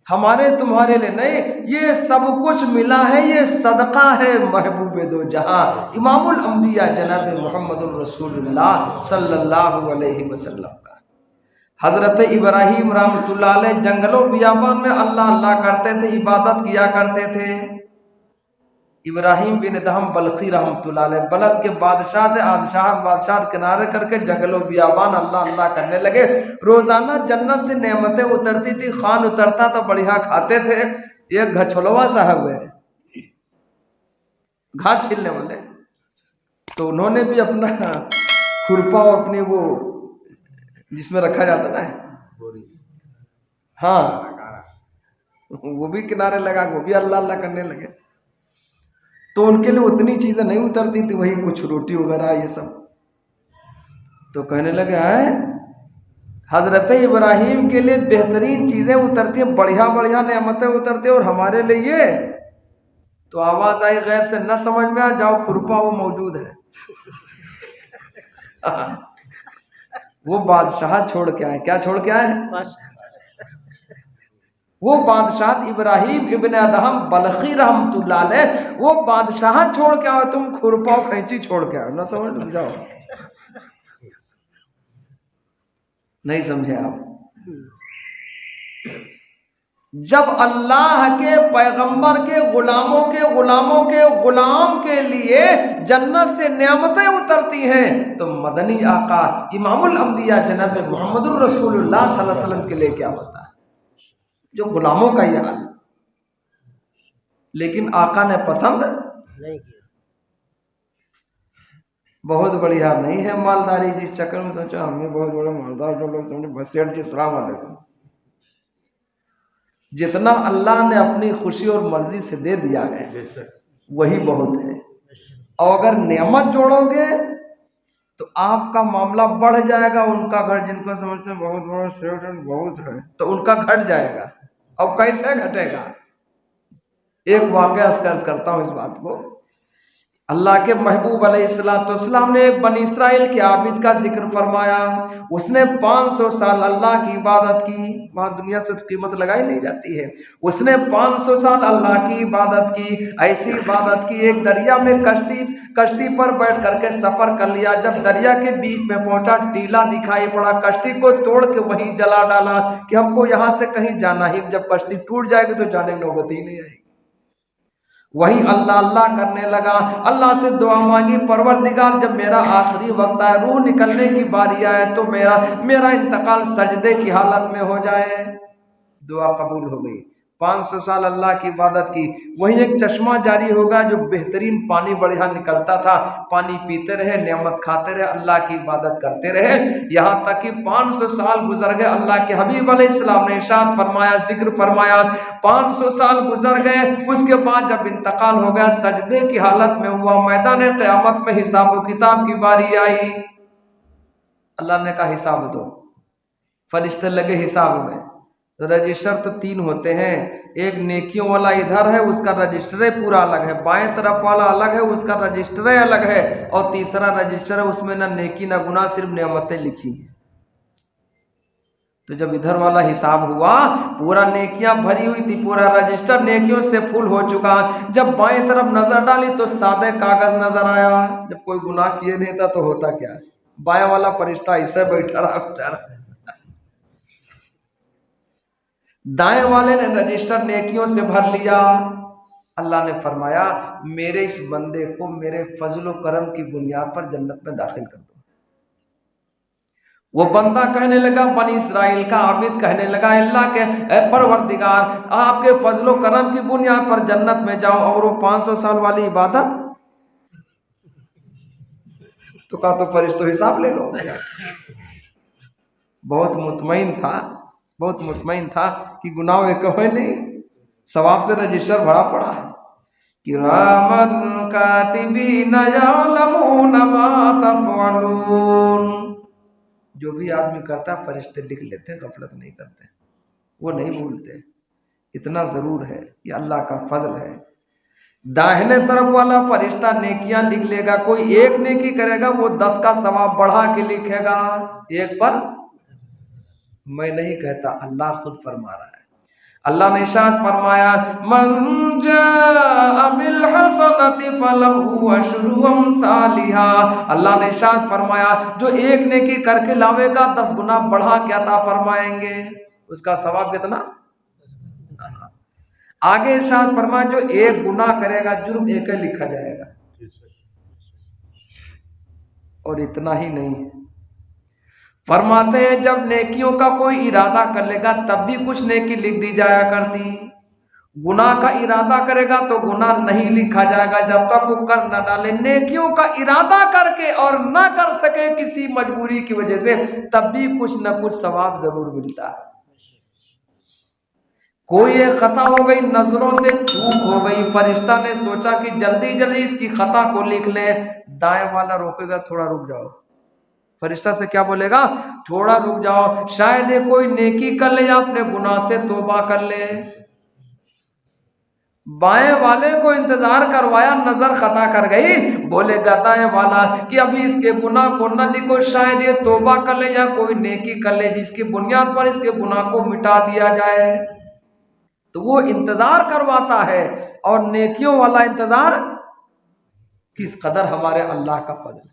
S2: हमारे तुम्हारे लिए नहीं, ये सब कुछ मिला है, ये सदका है महबूबे दो जहां इमामुल अंबिया जनाब मोहम्मदुर रसूलुल्लाह सल्लल्लाहु अलैहि वसल्लम का। हजरत इब्राहीम रहमतुल्लाह अलैह जंगलों बियाबान में अल्लाह अल्लाह करते थे, इबादत किया करते थे। इब्राहीम बिन दहम बल्खी रहमतुल्लाह अलैह बलख के बादशाह किनारे करके जंगलों बियाबान अल्लाह अल्लाह करने लगे। रोजाना जन्नत से नेमतें उतरती थी, खान उतरता तो बढ़िया खाते थे। एक घछोलवा साहब है, घास छीलने वाले, तो उन्होंने भी अपना खुरपा अपने वो जिसमें रखा जाता ना, हाँ वो भी किनारे लगा, वो भी अल्लाह अल्लाह करने लगे। तो उनके लिए उतनी चीजें नहीं उतरती थी, वही कुछ रोटी वगैरह ये सब। तो कहने लगे हैं हजरत इब्राहीम के लिए बेहतरीन चीजें उतरती हैं, बढ़िया बढ़िया नेमतें उतरती हैं, और हमारे लिए ये। तो आवाज आई गैब से, न समझ में आ जाओ खुरपा वो मौजूद है। वो बादशाह छोड़ के आए। क्या छोड़ के आए? वो बादशाह इब्राहीम इब्न अदहम बल्खी रहमतुल्लाह अलैह, वो बादशाह छोड़ के आओ, तुम खुरपा कैंची छोड़ के आओ। ना समझ जाओ, नहीं समझे आप? जब अल्लाह के पैगंबर के गुलाम के लिए जन्नत से नेमतें उतरती हैं, तो मदनी आका इमामुल अंबिया जनाब मोहम्मदुर रसूलुल्लाह सल्लल्लाहु अलैहि वसल्लम के लिए क्या होता है? जो गुलामों का ये हाल। लेकिन आका ने पसंद नहीं किया। बहुत बढ़िया नहीं है मालदारी, जिस चक्कर में सोचो हमें बहुत बड़े मालदार जो लोग समझे, बस सेठ जी सलाम अलैकुम। जितना अल्लाह ने अपनी खुशी और मर्जी से दे दिया है वही बहुत है। और अगर नेमत जोड़ोगे तो आपका मामला बढ़ जाएगा। उनका घर जिनको समझते हैं बहुत बड़ा सेठ बहुत है, तो उनका घट जाएगा। अब कैसे घटेगा? एक वाकया अर्ज करता हूं इस बात को। अल्लाह के महबूब अलैहिस्सलाम ने एक बनी इसराइल के आबिद का जिक्र फरमाया। उसने 500 साल अल्लाह की इबादत की। वहां दुनिया से तो कीमत लगाई नहीं जाती है। उसने 500 साल अल्लाह की इबादत की। ऐसी इबादत की, एक दरिया में कश्ती पर बैठ करके सफर कर लिया। जब दरिया के बीच में पहुंचा, टीला दिखाई पड़ा। कश्ती को तोड़ के वहीं जला डाला कि हमको यहाँ से कहीं जाना ही, जब कश्ती टूट जाएगी तो जाने की नौबत ही नहीं आएगी। वही अल्लाह अल्लाह करने लगा। अल्लाह से दुआ मांगी, परवरदिगार जब मेरा आखिरी वक्त आए, रूह निकलने की बारी आए तो मेरा इंतकाल सजदे की हालत में हो जाए। दुआ कबूल हो गई। 500 साल अल्लाह की इबादत की। वही एक चश्मा जारी होगा जो बेहतरीन पानी बढ़िया निकलता था। पानी पीते रहे, नेमत खाते रहे, अल्लाह की इबादत करते रहे, यहाँ तक कि 500 साल गुजर गए। अल्लाह के हबीब अलैहिस्सलाम ने इरशाद फरमाया, जिक्र फरमाया, 500 साल गुजर गए। उसके बाद जब इंतकाल हो गया, सजदे की हालत में हुआ। मैदान क़यामत में हिसाब किताब की बारी आई। अल्लाह ने कहा हिसाब दो। फरिश्ते लगे हिसाब में। रजिस्टर तो 3 होते हैं। एक नेकियों वाला इधर है, उसका रजिस्टर पूरा अलग है। बाएं तरफ वाला अलग है, उसका रजिस्टर अलग है। और तीसरा रजिस्टर है, उसमें ना नेकी ना गुनाह, सिर्फ नेमतें लिखी हैं। तो जब इधर वाला हिसाब हुआ, पूरा नेकियां भरी हुई थी, पूरा रजिस्टर नेकियों से फुल हो चुका। जब बाएं तरफ नजर डाली तो सादे कागज नजर आया। जब कोई गुनाह किए नहीं था तो होता क्या, बाएं वाला फरिश्ता ऐसे बैठा रहा बेचारा। दाएं वाले ने रजिस्टर नेकियों से भर लिया। अल्लाह ने फरमाया, मेरे इस बंदे को मेरे फजल करम की बुनियाद पर जन्नत में दाखिल कर दो। वो बंदा कहने लगा, बनी इसराइल का आबिद कहने लगा, अल्लाह के परवरदिगार, आपके फजल करम की बुनियाद पर जन्नत में जाओ। और वो 500 साल वाली इबादत तो कहा तो फरिश्तों हिसाब ले लो। बहुत मुतमईन था कि गुनाह एक है नहीं, सवाब से रजिस्टर भरा पड़ा है। किरामन कातिबीन यअलमून मा तफ़अलून। जो भी आदमी करता है फरिश्ते लिख लेते हैं, गफलत नहीं करते, वो नहीं भूलते। इतना जरूर है, ये अल्लाह का फजल है। दाहिने तरफ वाला फरिश्ता नेकियां लिख लेगा। कोई एक नेकी करेगा, वो 10 का सवाब बढ़ा के लिखेगा। एक पर मैं नहीं कहता, अल्लाह खुद फरमा रहा है। अल्लाह ने इरशाद फरमाया, मन जाअ बिल हसनति फलहु अशरु अमसालिहा। अल्लाह ने इरशाद फरमाया, जो एक नेकी करके लावेगा 10 गुना बढ़ा के अता फरमाएंगे। उसका सवाब कितना? आगे इरशाद फरमाया, जो एक गुना करेगा जुर्म एक ही लिखा जाएगा। और इतना ही नहीं, फरमाते हैं जब नेकियों का कोई इरादा कर लेगा तब भी कुछ नेकी लिख दी जाया करती। गुनाह का इरादा करेगा तो गुनाह नहीं लिखा जाएगा जब तक वो कर न डाले। नेकियों का इरादा करके और ना कर सके किसी मजबूरी की वजह से, तब भी कुछ न कुछ सवाब जरूर मिलता है। कोई एक खता हो गई, नजरों से चूक हो गई, फरिश्ता ने सोचा कि जल्दी जल्दी इसकी खता को लिख ले। दाएं वाला रोकेगा, थोड़ा रुक जाओ। फरिश्ता से क्या बोलेगा? थोड़ा रुक जाओ, शायद ये कोई नेकी कर ले या अपने गुनाह से तौबा कर ले। बाएं वाले को इंतजार करवाया, नजर खता कर गई, बोलेगा दाएं वाला कि अभी इसके गुनाह को न लिखो, शायद ये तौबा कर ले या कोई नेकी कर ले जिसकी बुनियाद पर इसके गुनाह को मिटा दिया जाए। तो वो इंतजार करवाता है। और नेकियों वाला इंतजार, किस कदर हमारे अल्लाह का फजल है,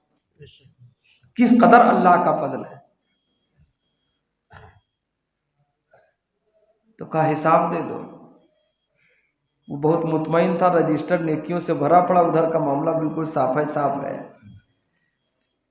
S2: किस कदर अल्लाह का फजल है। तो कहा हिसाब दे दो। वो बहुत मुतमईन था, रजिस्टर नेकियों से भरा पड़ा, उधर का मामला बिल्कुल साफ है।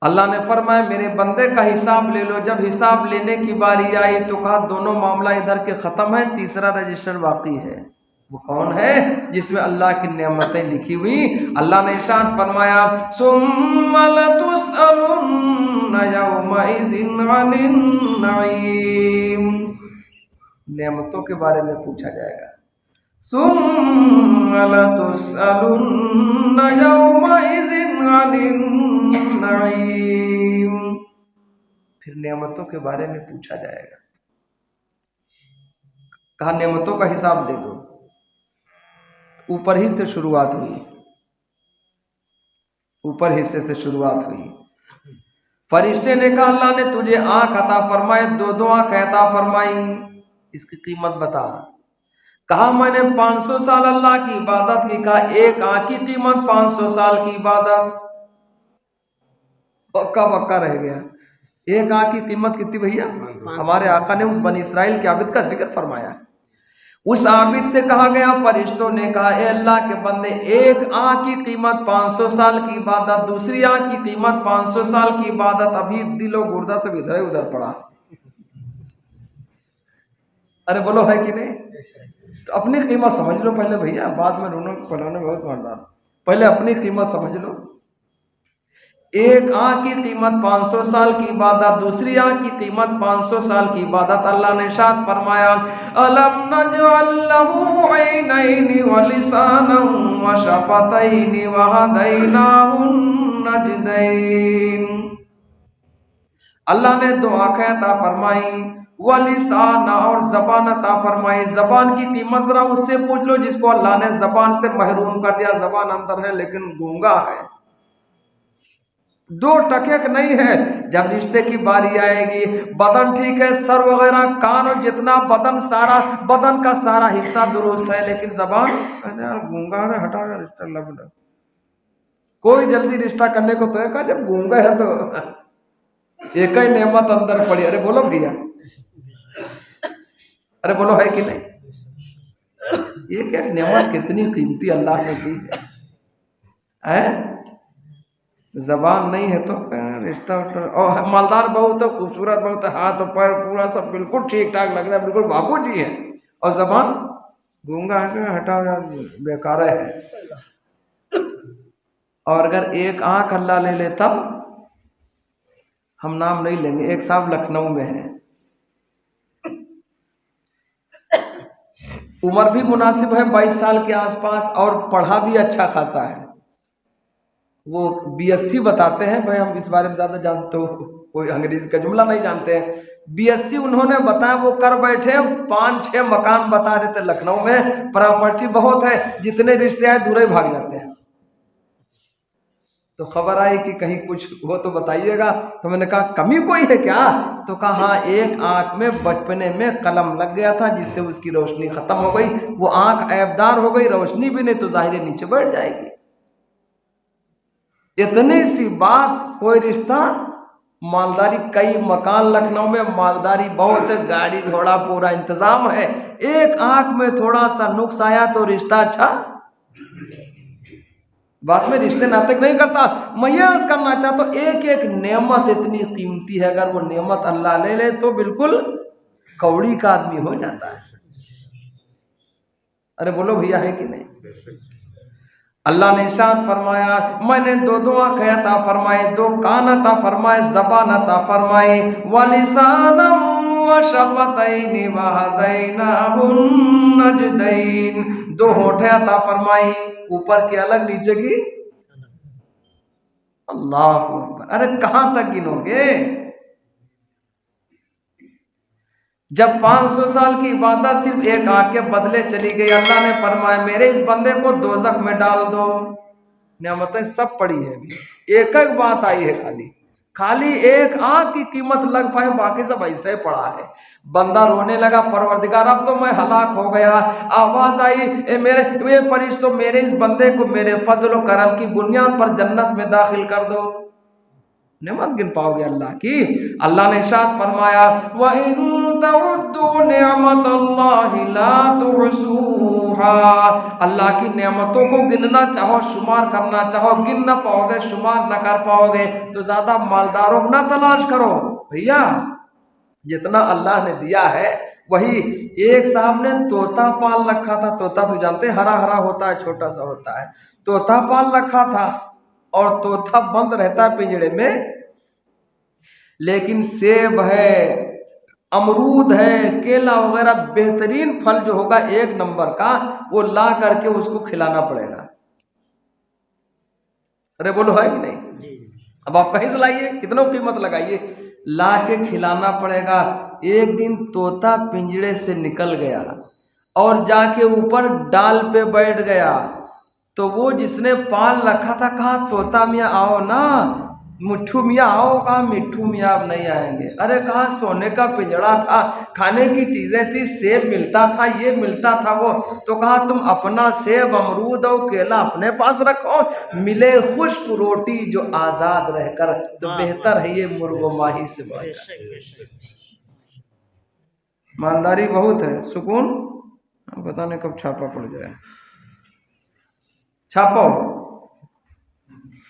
S2: अल्लाह ने फरमाया, मेरे बंदे का हिसाब ले लो। जब हिसाब लेने की बारी आई तो कहा दोनों मामला इधर के खत्म है, तीसरा रजिस्टर बाकी है। वो कौन है? जिसमें अल्लाह की नेमतें लिखी हुई। अल्लाह ने इरशाद फरमाया, सुम्मा लतुसअलुन्ना यौमइज़िन अनिन नईम। नेमतों के बारे में पूछा जाएगा। सुम्मा लतुसअलुन्ना यौमइज़िन अनिन नईम। फिर नेमतों के बारे में पूछा जाएगा। कहा नेमतों का हिसाब दे दो। ऊपर ही से शुरुआत हुई। ऊपर हिस्से से शुरुआत हुई। फरिश्ते ने कहा अल्लाह ने तुझे आंख अता फरमाए, दो दो आंख अता फरमाई, इसकी कीमत बता। कहा मैंने 500 साल अल्लाह की इबादत की। कहा एक आंख की कीमत 500 साल की इबादत। पक्का पक्का रह गया। एक आंख की कीमत कितनी भैया? हमारे आका ने उस बनी इसराइल के आबिद का जिक्र फरमाया। उस आबिद से कहा गया, फरिश्तों ने कहा ए अल्लाह के बंदे, एक आंख की कीमत 500 साल की इबादत, दूसरी आंख की कीमत 500 साल की इबादत। अभी दिलो गुर्दा सब इधर उधर पड़ा। अरे बोलो है कि नहीं? तो अपनी कीमत समझ लो पहले भैया, बाद में रोने फलाने बहुत मानदार। पहले अपनी कीमत समझ लो। एक आंख की कीमत 500 साल की इबादत, दूसरी आंख की कीमत 500 साल की इबादत। अल्लाह ने इरशाद फरमाया अलम नजअल लहू ऐनैनि व लिसानन व शफतैनि व हदैनाहु नजदैन। अल्लाह ने दो आंखें अता फरमाई, व लिसान और जबान अता फरमाई। जबान की कीमत जरा उससे पूछ लो जिसको अल्लाह ने जबान से महरूम कर दिया। जबान अंदर है लेकिन गूंगा है, दो टके नहीं है। जब रिश्ते की बारी आएगी, बदन ठीक है, सर वगैरह कान और जितना बदन, सारा बदन का सारा हिस्सा दुरुस्त है, लेकिन जबान यार गूंगा है, हटाओ यार रिश्ता लब। कोई जल्दी रिश्ता करने को तो है कहा, जब गूंगा है तो एक ही नेमत अंदर पड़ी। अरे बोलो भैया, अरे बोलो है कि नहीं? ये क्या नेमत कितनी कीमती अल्लाह ने दी है। जबान नहीं है तो रिश्ता और मालदार बहुत है, खूबसूरत बहुत है, हाथ पैर पूरा सब बिल्कुल ठीक ठाक लग रहा है, बिल्कुल बाबू जी है, और जबान गूंगा है, हटाओ यार बेकार है। और अगर एक आंख अल्लाह ले ले तब हम नाम नहीं लेंगे। एक साहब लखनऊ में है, उम्र भी मुनासिब है 22 साल के आसपास, और पढ़ा भी अच्छा खासा है। वो BSc बताते हैं भाई, हम इस बारे में ज्यादा जानते हो, कोई अंग्रेजी का जुमला नहीं जानते हैं। BSc उन्होंने बताया, वो कर बैठे 5-6 मकान बता देते लखनऊ में, प्रॉपर्टी बहुत है, जितने रिश्ते आए दूर ही भाग जाते हैं। तो खबर आई कि कहीं कुछ हो तो बताइएगा। तो मैंने कहा कमी कोई है क्या? तो कहा हाँ, एक आंख में बचपने में कलम लग गया था जिससे उसकी रोशनी खत्म हो गई, वो आंख ऐबदार हो गई, रोशनी भी नहीं तो जाहिर नीचे बैठ जाएगी। इतनी सी बात, कोई रिश्ता, मालदारी, कई मकान लखनऊ में, मालदारी बहुत है, गाड़ी घोड़ा पूरा इंतजाम है, एक आंख में थोड़ा सा नुक्स आया तो रिश्ता अच्छा। बात में रिश्ते नाते नहीं करता, मैं अर्ज करना चाहता हूं एक एक नेमत इतनी कीमती है, अगर वो नेमत अल्लाह ले ले तो बिल्कुल कौड़ी का आदमी हो जाता है। अरे बोलो भैया है कि नहीं? अल्लाह ने इरशाद फरमाया मैंने दो दो आंखें अता फरमाए, दो कान अता फरमाए, जबान अता फरमाई, व लिसानम व शफतैनि व हदैनाहु नजदैन। दो होठें अता फरमाई, ऊपर की अलग नीचे की। अल्लाह अकबर। अरे कहां तक गिनोगे? जब 500 साल की इबादत सिर्फ एक आंख के बदले चली गई, अल्लाह ने फरमाया मेरे इस बंदे को दोजख में डाल दो। नेमतें सब पड़ी है, एक एक बात आई है, खाली एक आंख की कीमत लग पाए, बाकी सब ऐसे पड़ा है। बंदा रोने लगा, परवरदिगार अब तो मैं हलाक हो गया। आवाज आई मेरे फरिश्तों, मेरे इस बंदे को मेरे फजल और करम की बुनियाद पर जन्नत में दाखिल कर दो। नेमत गिन पाओगे अल्लाह की? अल्लाह ने इरशाद फरमाया व इन तउद्दू निअमतल्लाहि ला तुहसूहा। अल्लाह की नेमतों को गिनना चाहो, शुमार करना चाहो, गिन ना पाओगे, शुमार ना कर पाओगे। तो ज्यादा मालदारों ना तलाश करो भैया, जितना अल्लाह ने दिया है वही। एक साहब ने तोता पाल रखा था, तोता तो जानते हरा हरा होता है, छोटा सा होता है, तोता पाल रखा था, और तोता बंद रहता है पिंजड़े में, लेकिन सेब है, अमरूद है, केला वगैरह बेहतरीन फल जो होगा एक नंबर का, वो ला करके उसको खिलाना पड़ेगा। अरे बोलो है कि नहीं? अब आप कहीं से लाइए, कितना कीमत लगाइए, ला के खिलाना पड़ेगा। एक दिन तोता पिंजड़े से निकल गया और जाके ऊपर डाल पे बैठ गया। तो वो जिसने पाल रखा था कहा तोता मियाँ आओ ना, मिट्ठू मियाँ आओ, कहा मिट्ठू मियाँ अब नहीं आएंगे। अरे कहा सोने का पिंजड़ा था, खाने की चीजें थी, सेब मिलता था, ये मिलता था वो, तो कहा तुम अपना सेब अमरूद और केला अपने पास रखो, मिले खुश्क रोटी जो आजाद रहकर, तो बेहतर है ये मुर्गो माही से बढ़कर। मालदारी बहुत है, सुकून पता नहीं कब छापा पड़ जाए। छापो,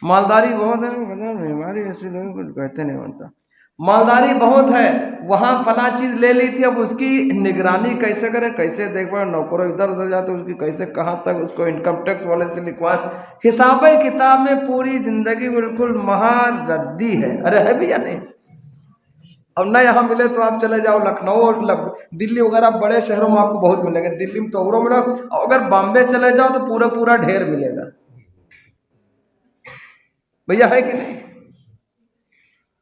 S2: मालदारी बहुत है, बीमारी ऐसी लोग कुछ कहते नहीं बनता। मालदारी बहुत है, वहां फला चीज ले ली थी, अब उसकी निगरानी कैसे करें, कैसे देखभाल, नौकरों इधर उधर जाते उसकी कैसे कहाँ तक उसको इनकम टैक्स वाले से लिखवाए, हिसाब किताब में पूरी जिंदगी बिल्कुल महारद्दी है। अरे है भैया नहीं, अब ना यहाँ मिले तो आप चले जाओ लखनऊ, दिल्ली वगैरह बड़े शहरों में आपको बहुत मिलेंगे, दिल्ली में तो और मिलेगा, अगर बॉम्बे चले जाओ तो पूरा पूरा ढेर मिलेगा। भैया है कि नहीं?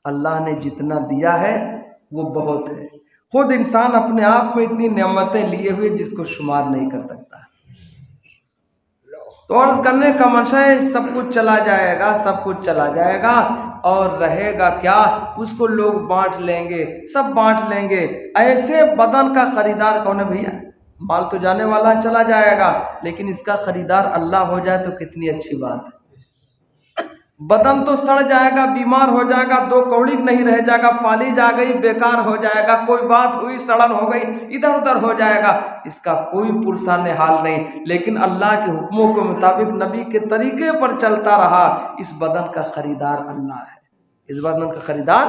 S2: अल्लाह ने जितना दिया है वो बहुत है। खुद इंसान अपने आप में इतनी नेमतें लिए हुए जिसको शुमार नहीं कर सकता। तो अर्ज करने का मंशा है, सब कुछ चला जाएगा, सब कुछ चला जाएगा, और रहेगा क्या? उसको लोग बांट लेंगे, सब बांट लेंगे। ऐसे बदन का खरीदार कौन है भैया? माल तो जाने वाला चला जाएगा, लेकिन इसका खरीदार अल्लाह हो जाए तो कितनी अच्छी बात है। बदन तो सड़ जाएगा, बीमार हो जाएगा, दो कौड़ी नहीं रह जाएगा, फालिज आ गई, बेकार हो जाएगा, कोई बात हुई सड़न हो गई, इधर उधर हो जाएगा, इसका कोई पुरसाने हाल नहीं। लेकिन अल्लाह के हुक्मों के मुताबिक नबी के तरीके पर चलता रहा, इस बदन का खरीदार अल्लाह है। इस बदन का खरीदार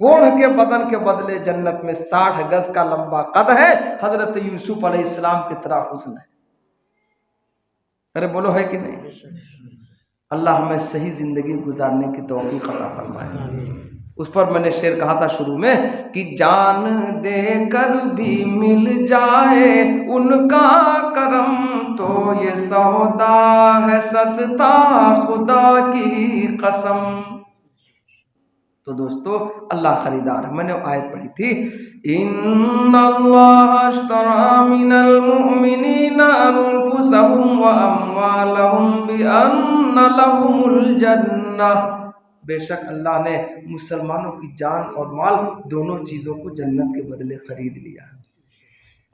S2: कोढ़ के बदन के बदले जन्नत में 60 गज का लंबा कद है, हजरत यूसुफ अलैहिस्सलाम की तरह हुस्न है। अरे बोलो है कि नहीं? अल्लाह हमें सही जिंदगी गुजारने की तौफीक अता फरमाए। उस पर मैंने शेर कहा था शुरू में कि जान देकर भी मिल जाए उनका करम, तो ये सौदा है सस्ता खुदा की कसम। तो दोस्तों अल्लाह खरीदार है। मैंने आयत पढ़ी थी, इन्नल्लाह अश्तरा मिनल मुमिनीना अनफुसहुम व अम्वालहुम बिअन्ना लहुमुल जन्नह। बेशक अल्लाह ने मुसलमानों की जान और माल दोनों चीजों को जन्नत के बदले खरीद लिया।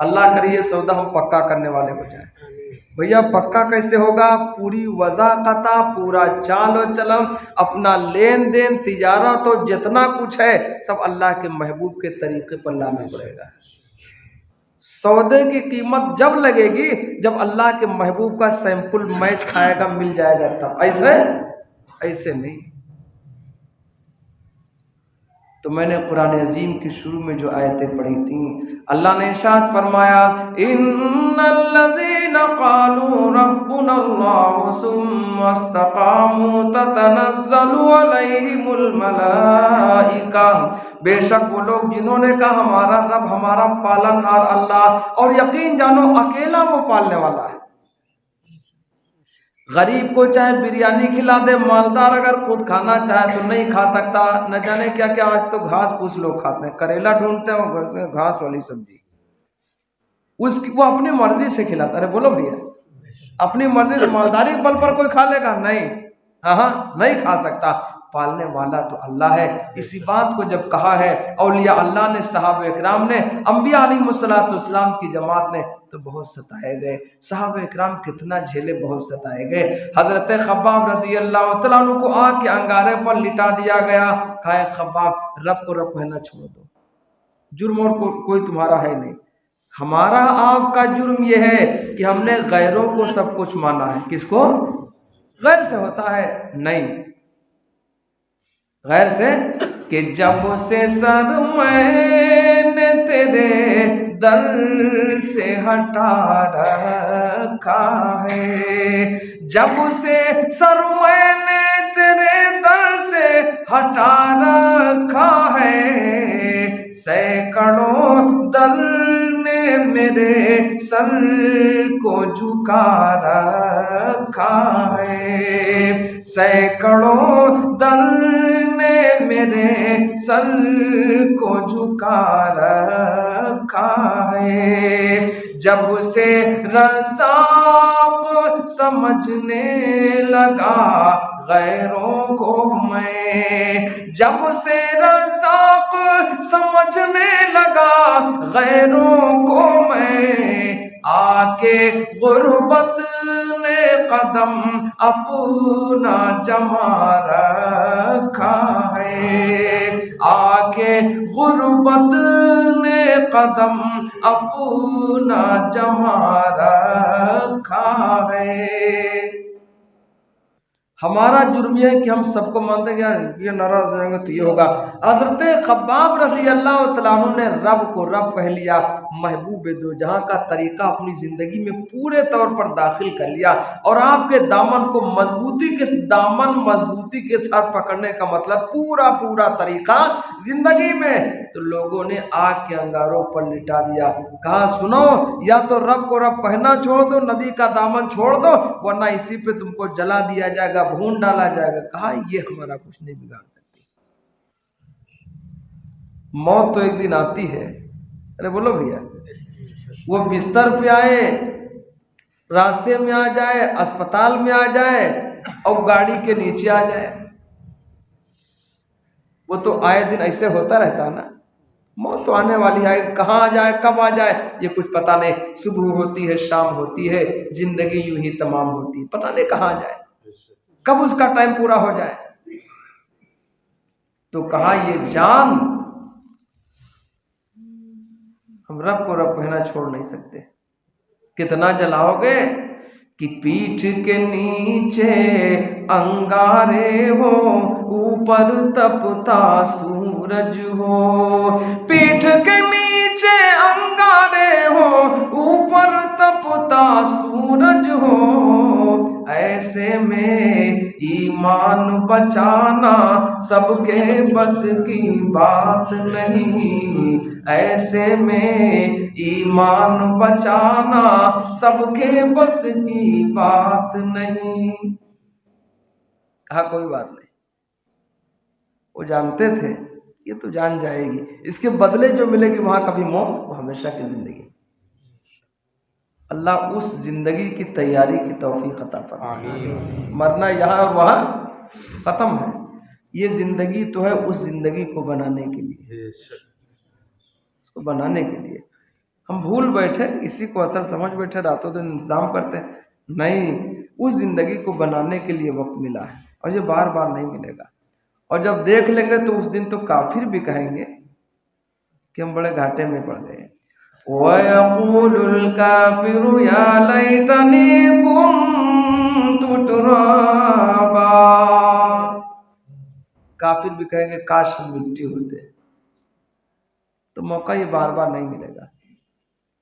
S2: अल्लाह करिए सौदा हम पक्का करने वाले हो जाए। भैया पक्का कैसे होगा? पूरी वज़ाक़ता, पूरा चाल और चलन, अपना लेन देन, तिजारत और जितना कुछ है सब अल्लाह के महबूब के तरीके पर लाना पड़ेगा। सौदे की कीमत जब लगेगी जब अल्लाह के महबूब का सैंपल मैच खाएगा, मिल जाएगा तब, ऐसे नहीं। तो मैंने कुरान अजीम की शुरू में जो आयतें पढ़ी थी, अल्लाह ने इरशाद फरमाया, इन्नल्लज़ीना क़ालू रब्बुनल्लाहु सुम्मा इस्तक़ामू ततनज़्ज़लु अलैहिमुल मलाइका। बेशक वो लोग जिन्होंने कहा हमारा रब, हमारा पालनहार अल्लाह, और यकीन जानो अकेला वो पालने वाला है। गरीब को चाहे बिरयानी खिला दे, मालदार अगर खुद खाना चाहे तो नहीं खा सकता। न जाने क्या क्या, आज तो घास फूस लोग खाते हैं, करेला ढूंढते हैं घास वाली सब्जी, उसकी वो अपनी मर्जी से खिलाता। अरे बोलो भैया, अपनी मर्जी से मालदारी के बल पर कोई खा लेगा? नहीं, हाँ नहीं खा सकता। पालने वाला तो अल्लाह है। इसी बात को जब कहा है औलिया अल्लाह ने, सहाबा इकराम ने, अम्बिया अलैहिस्सलाम की जमात ने, तो बहुत सताए गए। सहाबा इकराम कितना झेले, बहुत सताए गए। हजरत खब्बाब रज़ी अल्लाह तआला अन्हु को आग के अंगारे पर लिटा दिया गया। कहा खब्बाब, रब को रब कहना छोड़ दो, जुर्म और कोई तुम्हारा है नहीं। हमारा आपका जुर्म यह है कि हमने गैरों को सब कुछ माना है। किसको? गैर से होता है नहीं, गैर से, कि जब से सर मैंने तेरे दर से हटा रखा है, जब से सर मैंने तेरे दर से हटा रखा है, सैकड़ों दर ने मेरे सर को झुका रखा है, सैकड़ों दर ने मेरे मेरे सर को झुका रखा है। जब से रज़ाक़ समझने लगा गैरों को मैं, जब से रज़ाक़ समझने लगा गैरों को मैं, आके गुर्बत ने कदम अपना जमा रखा है। आके गुर्बत ने कदम अपना जमा रखा है। हमारा जुर्म यह है कि हम सबको मानते हैं यार ये नाराज हो जाएंगे तो ये होगा। हज़रत खब्बाब रज़ी अल्लाह तआला अन्हु ने रब को रब कह लिया, महबूब दो जहां का तरीका अपनी जिंदगी में पूरे तौर पर दाखिल कर लिया। और आपके दामन को मजबूती के साथ पकड़ने का मतलब पूरा पूरा तरीका जिंदगी में, तो लोगों ने आग के अंगारों पर लिटा दिया। कहा सुनो, या तो रब को रब कहना छोड़ दो, नबी का दामन छोड़ दो, वरना इसी पे तुमको जला दिया जाएगा, भून डाला जाएगा। कहा ये हमारा कुछ नहीं बिगाड़ सकती, मौत तो एक दिन आती है। अरे बोलो भैया, वो बिस्तर पे आए, रास्ते में आ जाए, अस्पताल में आ जाए और गाड़ी के नीचे आ जाए, वो तो आए दिन ऐसे होता रहता है ना। मौत तो आने वाली है, कहाँ आ जाए कब आ जाए ये कुछ पता नहीं। सुबह होती है, शाम होती है, जिंदगी यूं ही तमाम होती है, पता नहीं कहाँ आ जाए, कब उसका टाइम पूरा हो जाए। तो कहा ये जान हम रब को रब कहना छोड़ नहीं सकते। कितना जलाओगे कि पीठ के नीचे अंगारे हो, ऊपर तपता सूरज हो। पीठ के नीचे अंगारे हो, ऊपर तपता सूरज हो। ऐसे में ईमान बचाना सबके बस की बात नहीं। ऐसे में ईमान बचाना सबके बस की बात नहीं। कहा कोई बात नहीं, वो जानते थे ये तो जान जाएगी, इसके बदले जो मिलेगी वहां कभी मौत, वो हमेशा की जिंदगी। अल्लाह उस जिंदगी की तैयारी की तौफीक अता फरमाए। मरना यहाँ और वहाँ खत्म है, ये जिंदगी तो है उस जिंदगी को बनाने के लिए, उसको बनाने के लिए। हम भूल बैठे, इसी को असल समझ बैठे, रातों दिन इंतजाम करते हैं। नहीं, उस जिंदगी को बनाने के लिए वक्त मिला है और ये बार बार नहीं मिलेगा। और जब देख लेंगे तो उस दिन तो काफिर भी कहेंगे कि हम बड़े घाटे में पड़ गए। वयक़ूलुल काफ़िरु या लैतनी कुन्तु तुराबा, काफिर भी कहेंगे काश हम मिट्टी होते। तो मौका ये बार बार नहीं मिलेगा,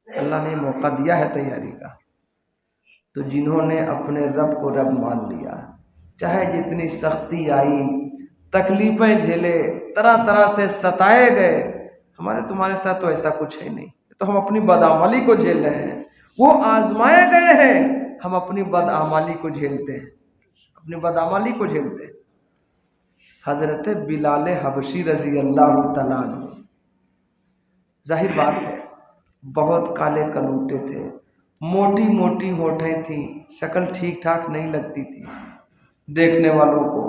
S2: अल्लाह ने मौका दिया है तैयारी का। तो जिन्होंने अपने रब को रब मान लिया, चाहे जितनी सख्ती आई, तकलीफें झेले, तरह तरह से सताए गए, हमारे तुम्हारे साथ तो ऐसा कुछ है नहीं, तो हम अपनी बदआमली को झेल रहे हैं। वो आजमाए गए हैं, हम अपनी बदआमली को झेलते हैं, अपनी बदआमली को झेलते हैं। हजरत बिलाल हबशी रजी अल्लाह तआला अन्हु, जाहिर बात है बहुत काले कलूटे थे, मोटी मोटी होठें थी, शक्ल ठीक ठाक नहीं लगती थी देखने वालों को।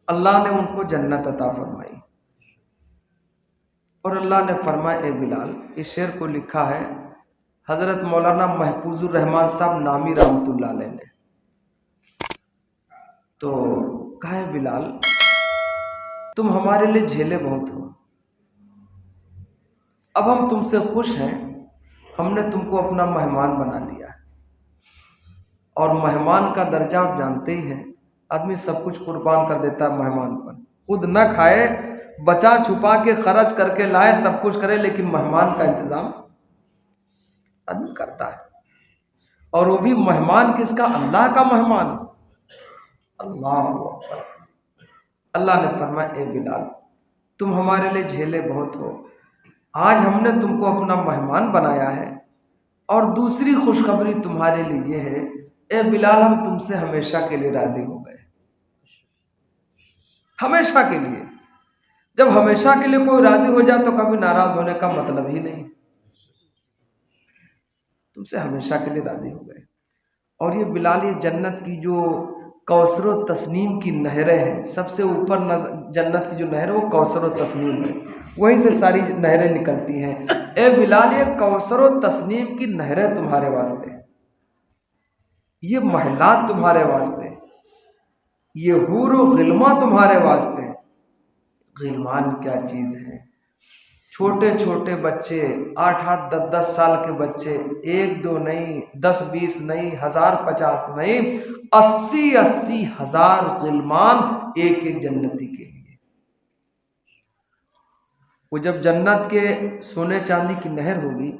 S2: अल्लाह ने उनको जन्नत अता फरमाई और अल्लाह ने फरमाया ए बिलाल, इस शेर को लिखा है हजरत मौलाना महफूजुर रहमान साहब नामी रहमतुल्लाह अलैह ने। तो कहा है बिलाल तुम हमारे लिए झेले बहुत हो, अब हम तुमसे खुश हैं, हमने तुमको अपना मेहमान बना लिया। और मेहमान का दर्जा आप जानते ही हैं, आदमी सब कुछ कुर्बान कर देता है मेहमान पर, खुद न खाए, बचा छुपा के खर्च करके लाए, सब कुछ करे, लेकिन मेहमान का इंतजाम आदमी करता है। और वो भी मेहमान किसका? अल्लाह का मेहमान। अल्लाह अल्लाह ने फरमाया ए बिलाल तुम हमारे लिए झेले बहुत हो, आज हमने तुमको अपना मेहमान बनाया है। और दूसरी खुशखबरी तुम्हारे लिए है ए बिलाल, हम तुमसे हमेशा के लिए राजी हो गए। हमेशा के लिए। जब हमेशा के लिए कोई राजी हो जाए तो कभी नाराज होने का मतलब ही नहीं, तुमसे हमेशा के लिए राजी हो गए। और ये बिलाल, ये जन्नत की जो कौसर व तस्नीम की नहरें हैं, सबसे ऊपर जन्नत की जो नहर है वो कौसर व तस्नीम है, वहीं से सारी नहरें निकलती हैं। ए बिलाल, ये कौसर व तस्नीम की नहरें तुम्हारे वास्ते, ये महलात तुम्हारे वास्ते, ये हूर व गिलमा तुम्हारे वास्ते। गिलमान क्या चीज़ है? छोटे छोटे बच्चे, 8-8, 10-10 साल के बच्चे, 1-2 नहीं, 10-20 नहीं, 1000-50 नहीं, 80-80 हजार गिलमान एक एक जन्नती के लिए। वो जब जन्नत के सोने चांदी की नहर होगी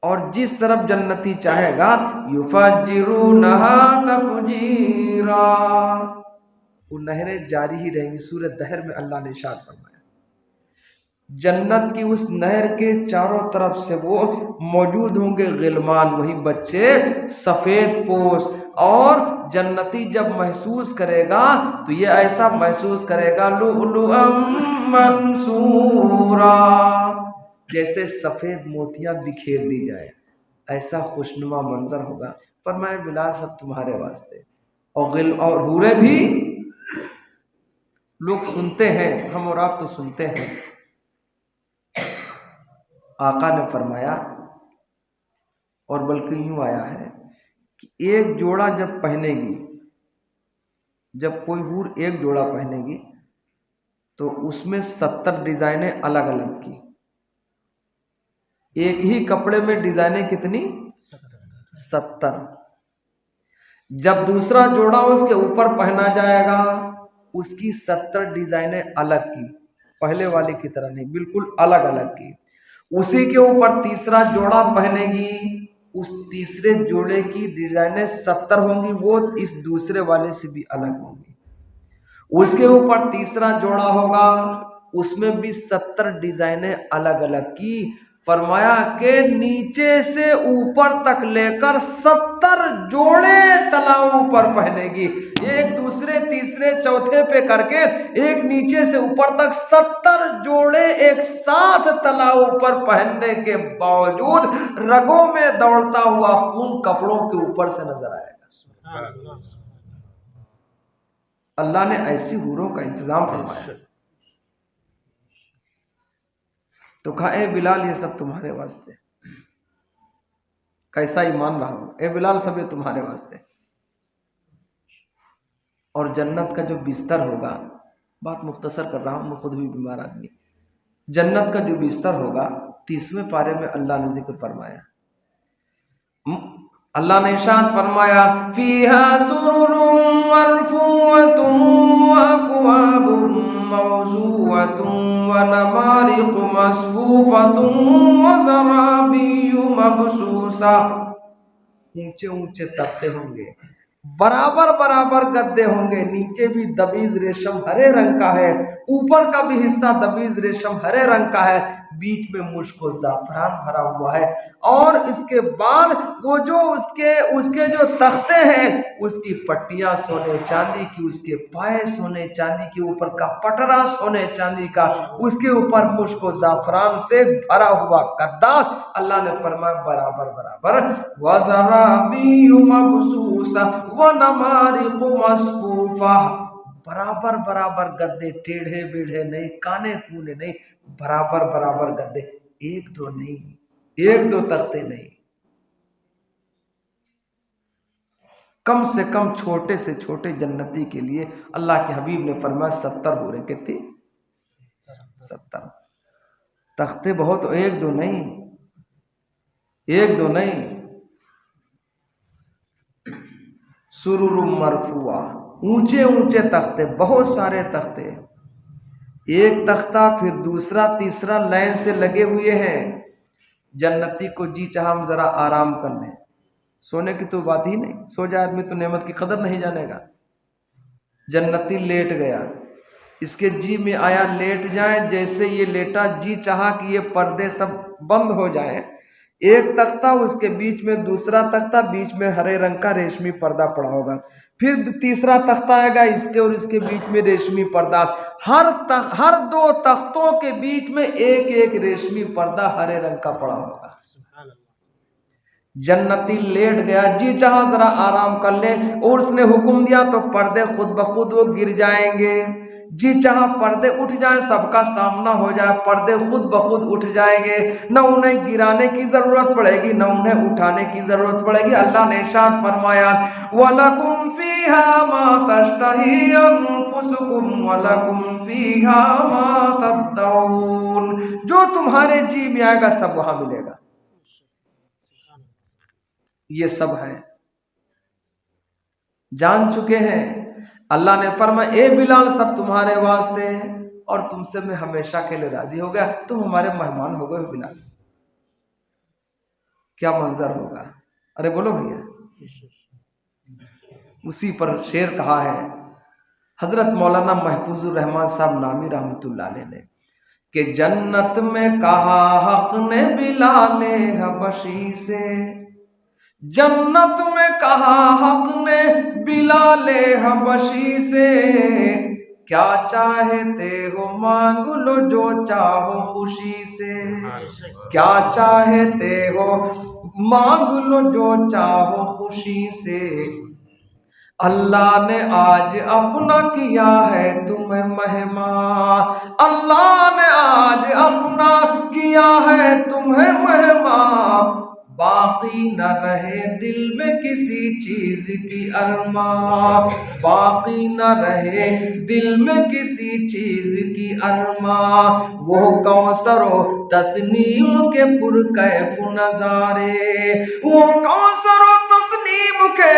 S2: और जिस तरफ जन्नती चाहेगा, युफज्जिरूनहा तफजीरा, वो नहरें जारी ही रहेंगी। सूरह दहर में अल्लाह ने इरशाद फरमाया, जन्नत की उस नहर के चारों तरफ से वो मौजूद होंगे गिलमान, वही बच्चे सफ़ेद पोश। और जन्नती जब महसूस करेगा तो ये ऐसा महसूस करेगा लुअलुअम मंसूरा, जैसे सफ़ेद मोतियां बिखेर दी जाए, ऐसा खुशनुमा मंजर होगा। फरमाया बिलाल, सब तुम्हारे वास्ते। और हूरे भी, लोग सुनते हैं, हम और आप तो सुनते हैं। आका ने फरमाया, और बल्कि यूं आया है कि एक जोड़ा जब पहनेगी, जब कोई हूर एक जोड़ा पहनेगी तो उसमें 70 डिजाइनें अलग अलग की। एक ही कपड़े में डिजाइनें कितनी? 70। जब दूसरा जोड़ा उसके ऊपर पहना जाएगा, उसकी 70 डिजाइनें अलग की, पहले वाले की तरह नहीं, बिल्कुल अलग अलग की। उसी के ऊपर तीसरा जोड़ा पहनेगी, उस तीसरे जोड़े की डिजाइनें 70 होंगी, वो इस दूसरे वाले से भी अलग होंगी। उसके ऊपर तीसरा जोड़ा होगा, उसमें भी 70 डिजाइनें अलग अलग की। फरमाया कि नीचे से ऊपर तक लेकर 70 जोड़े तलाओं पर पहनेगी, एक दूसरे तीसरे चौथे पे करके, एक नीचे से ऊपर तक 70 जोड़े एक साथ तलाओं पर पहनने के बावजूद रगों में दौड़ता हुआ खून कपड़ों के ऊपर से नजर आएगा। अल्लाह ने ऐसी हूरों का इंतजाम फरमाया। तो कहा, ए बिलाल, ये सब तुम्हारे वास्ते। कैसा ईमान रहा हो, ए बिलाल, सब ये तुम्हारे वास्ते। और जन्नत का जो बिस्तर होगा, बात मुख्तसर कर रहा हूं, मैं खुद भी बीमार आदमी। जन्नत का जो बिस्तर होगा, 30वें पारे में अल्लाह ने जिक्र फरमाया। अल्लाह ने इरशाद फरमाया, फीहा सुरुरुम मरफूअतुम व अक्वाबुम मौज़ूअतुम व नमारिक़ु मस्फूफ़तुम व ज़राबिय्यु मबसूसा। ऊंचे ऊंचे तख्ते होंगे, बराबर बराबर गद्दे होंगे, नीचे भी दबीज रेशम हरे रंग का है, ऊपर का भी हिस्सा दबीज रेशम हरे रंग का है, बीच में मुश्को ज़ाफ़रान भरा हुआ है। और इसके बाद वो जो उसके जो तख्ते हैं, उसकी पट्टियां सोने चांदी की, उसके पाए सोने चांदी के, ऊपर का पटरा सोने चांदी का, उसके ऊपर मुश्को ज़ाफ़रान से भरा हुआ गद्दा। अल्लाह ने फरमाया, बराबर बराबर, वज़राबिय्यु मबसूसा व नमारिक़ु मस्फूफ़ा, बराबर बराबर गद्दे, टेढ़े बेढ़े नहीं, काने कूने नहीं, बराबर बराबर गद्दे, एक दो नहीं, एक दो तख्ते नहीं। कम से कम छोटे से छोटे जन्नती के लिए अल्लाह के हबीब ने फरमाया 70 हो रहे, कितने? 70 तख्ते। बहुत, एक दो नहीं, एक दो नहीं। सुरुरुम मरफुआ, ऊंचे ऊंचे तख्ते, बहुत सारे तख्ते, एक तख्ता फिर दूसरा तीसरा लाइन से लगे हुए हैं। जन्नती को जी चाहा हम जरा आराम कर लें, सोने की तो बात ही नहीं, सो जाए आदमी तो नेमत की कदर नहीं जानेगा। जन्नती लेट गया, इसके जी में आया लेट जाए, जैसे ये लेटा जी चाहा कि ये पर्दे सब बंद हो जाए, एक तख्ता, उसके बीच में दूसरा तख्ता, बीच में हरे रंग का रेशमी पर्दा पड़ा होगा। फिर तीसरा तख्ता आएगा, इसके और इसके बीच में रेशमी पर्दा। हर दो तख्तों के बीच में एक एक रेशमी पर्दा हरे रंग का पड़ा होगा। जन्नती लेट गया, जी चाहा जरा आराम कर ले, और उसने हुक्म दिया तो पर्दे खुद ब खुद वो गिर जाएंगे। जी चाहा पर्दे उठ जाए, सबका सामना हो जाए, पर्दे खुद ब खुद उठ जाएंगे। न उन्हें गिराने की जरूरत पड़ेगी, न उन्हें उठाने की जरूरत पड़ेगी। अल्लाह ने इरशाद फरमाया, वलकुम फीहा मा तश्तही अनफुसुकुम वलकुम फीहा मा तद्दऊन। जो तुम्हारे जी में आएगा सब वहां मिलेगा। ये सब है, जान चुके हैं। अल्लाह ने फरमाया, ए बिलाल, सब तुम्हारे वास्ते है और तुमसे मैं हमेशा के लिए राजी हो गया, तुम हमारे मेहमान हो गए हो बिलाल। क्या मंजर होगा, अरे बोलो भैया। उसी पर शेर कहा है हजरत मौलाना महफूजुर रहमान साहब नामी रहमतुल्लाह अलैह ने, कि जन्नत में कहा हक ने बिलाले हबशी से, जन्नत में कहा हक ने बिलाले हबशी से, क्या चाहते हो मांग लो जो चाहो खुशी से, क्या चाहते हो मांग लो जो चाहो खुशी से, अल्लाह ने आज अपना किया है तुम्हें मेहमान, अल्लाह ने आज अपना किया है तुम्हें मेहमान, बाकी न रहे दिल में किसी चीज की अरमान, बाकी न रहे दिल में किसी चीज की अरमान। वो कौसरो तस्नीम के पुरकैफ नजारे, वो कौसरो तस्नीम के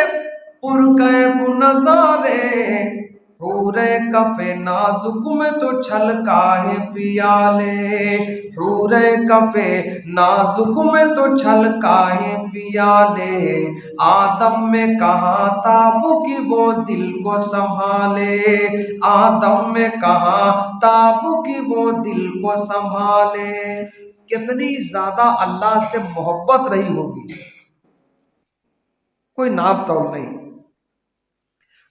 S2: पुरकैफ नजारे, हूरे कफे नाजुक में तो छलकाए पियाले, हूरे कफे नाजुक में तो छलकाए पियाले, आदम में कहा ताबू की वो दिल को संभाले, आदम में कहा ताबू की वो दिल को संभाले। कितनी ज्यादा अल्लाह से मोहब्बत रही होगी, कोई नाप तोल नहीं।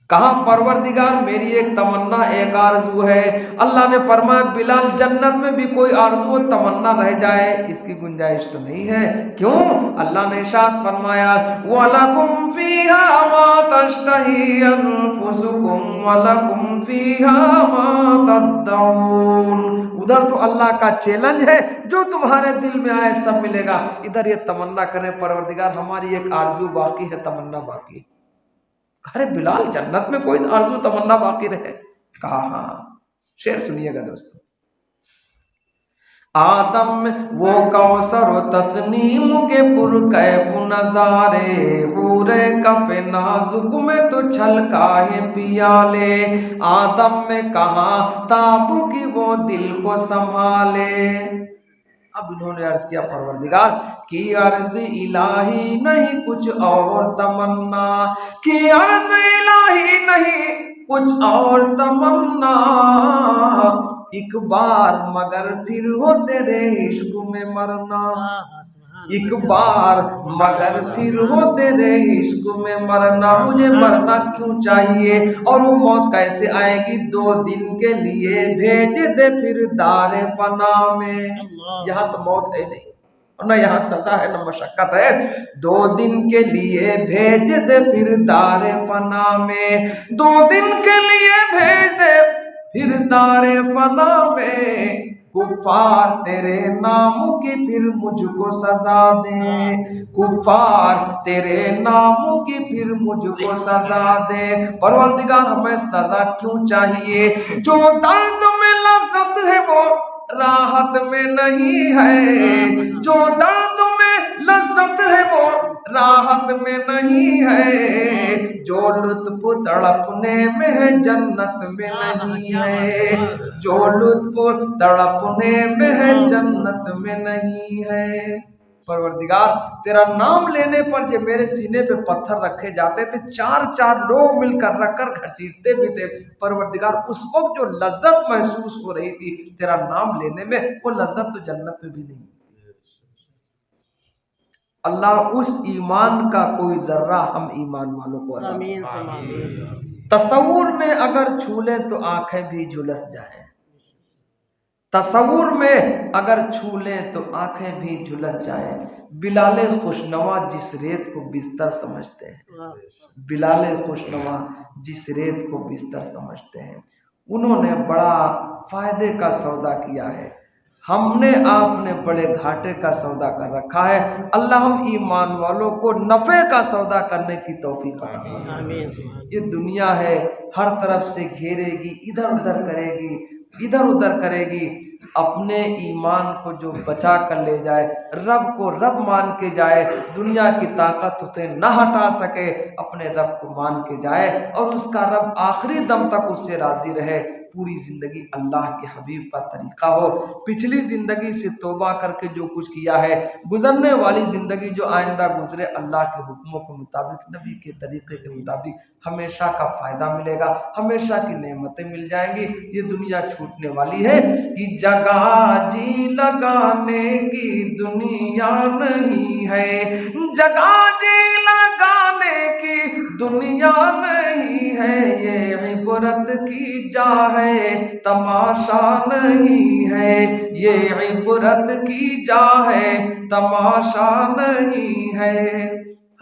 S2: कहा परवरदिगार मेरी एक तमन्ना, एक आरजू है। अल्लाह ने फरमाया, बिलाल जन्नत में भी कोई आरजू तमन्ना रह जाए इसकी गुंजाइश तो नहीं है। क्यों? अल्लाह ने इरशाद फरमाया, वलकुम फीहा मा तश्तही अनफुसुकुम वलकुम फीहा मा तद्दऊन। उधर तो अल्लाह का चैलेंज है, जो तुम्हारे दिल में आए सब मिलेगा। इधर ये तमन्ना करें, परवरदिगार हमारी एक आरजू बाकी है, तमन्ना बाकी है। अरे बिलाल जन्नत में कोई आरज़ू तमन्ना बाकी रहे? कहा हाँ। शेर सुनिएगा दोस्तों, आदम वो कौसर तस्नीम के पुरकैफ नजारे, पूरे कफे नाजुक में तो छलकाए पियाले, आदम में कहा ताबू की वो दिल को संभाले। अब इन्होंने अर्ज किया, परवरदिगार की अर्ज इलाही नहीं कुछ और तमन्ना, की अर्ज इलाही नहीं कुछ और तमन्ना, एक बार मगर फिर हो तेरे इश्क में मरना, एक बार मगर फिर हो तेरे इश्क में मरना। मुझे मरना क्यों चाहिए और वो मौत कैसे आएगी? 2 दिन के लिए भेज दे फिर दारे फना में। यहाँ तो मौत है नहीं और ना यहाँ सजा है ना मशक्कत है। 2 दिन के लिए भेज दे फिर दारे फना में, 2 दिन के लिए भेज दे फिर दारे फना में। कुफार तेरे नाम की फिर मुझको सजा दे, कुफार तेरे नाम की फिर मुझको सजा दे। परवरदिगार हमें सजा क्यों चाहिए? जो दर्द में लज़्ज़त है वो राहत में नहीं है, जो दर्द में लज़्ज़त है वो राहत में नहीं है, जो लुत्फ तड़पने में है जन्नत में नहीं है, जो लुत्फ तड़पने में है जन्नत में नहीं है। परवरदिगार तेरा नाम लेने पर जब मेरे सीने पे पत्थर रखे जाते थे, 4-4 लोग मिलकर रखकर घसीटते भी थे। परवरदिगार उस वक्त जो लज्जत महसूस हो रही थी तेरा नाम लेने में, वो लज्जत तो जन्नत में भी नहीं। अल्लाह उस ईमान का कोई जर्रा हम ईमान वालों को अता फरमाए। तसव्वुर में अगर छू लें तो आंखें भी झुलस जाएं, तसव्वुर में अगर छू लें तो आंखें भी झुलस जाएं। बिलाले खुशनवा जिस रेत को बिस्तर समझते हैं, बिलाले खुशनवा जिस रेत को बिस्तर समझते हैं, उन्होंने बड़ा फायदे का सौदा किया है, हमने आपने बड़े घाटे का सौदा कर रखा है। अल्लाह हम ईमान वालों को नफ़े का सौदा करने की तौफीक अता फरमाए। ये दुनिया है, हर तरफ से घेरेगी, इधर उधर करेगी, इधर उधर करेगी। अपने ईमान को जो बचा कर ले जाए, रब को रब मान के जाए, दुनिया की ताकत उसे न हटा सके, अपने रब को मान के जाए और उसका रब आखिरी दम तक उससे राजी रहे। पूरी जिंदगी अल्लाह के हबीब का तरीका हो। पिछली जिंदगी से तौबा करके जो कुछ किया है, गुजरने वाली जिंदगी जो आइंदा गुजरे, अल्लाह के हुक्मों के मुताबिक, नबी के तरीके के मुताबिक हमेशा का फायदा मिलेगा, हमेशा की नेमतें मिल जाएंगी। ये दुनिया छूटने वाली है कि जगह जी लगाने की दुनिया नहीं है, जगह जी लगाने की दुनिया नहीं है, ये इबरत की जा है तमाशा नहीं है, ये इबरत की जा है तमाशा नहीं है।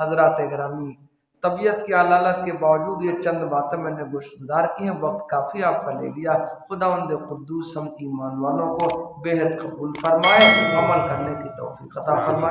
S2: हजरात गिरामी, तबीयत की अलालत के बावजूद ये चंद बातें मैंने गुज़ार की हैं, वक्त काफ़ी आपका ले लिया। खुदावंद कुद्दूस हम ईमान वालों को बेहद कबूल फरमाए, अमल करने की तौफीक अता फरमाए।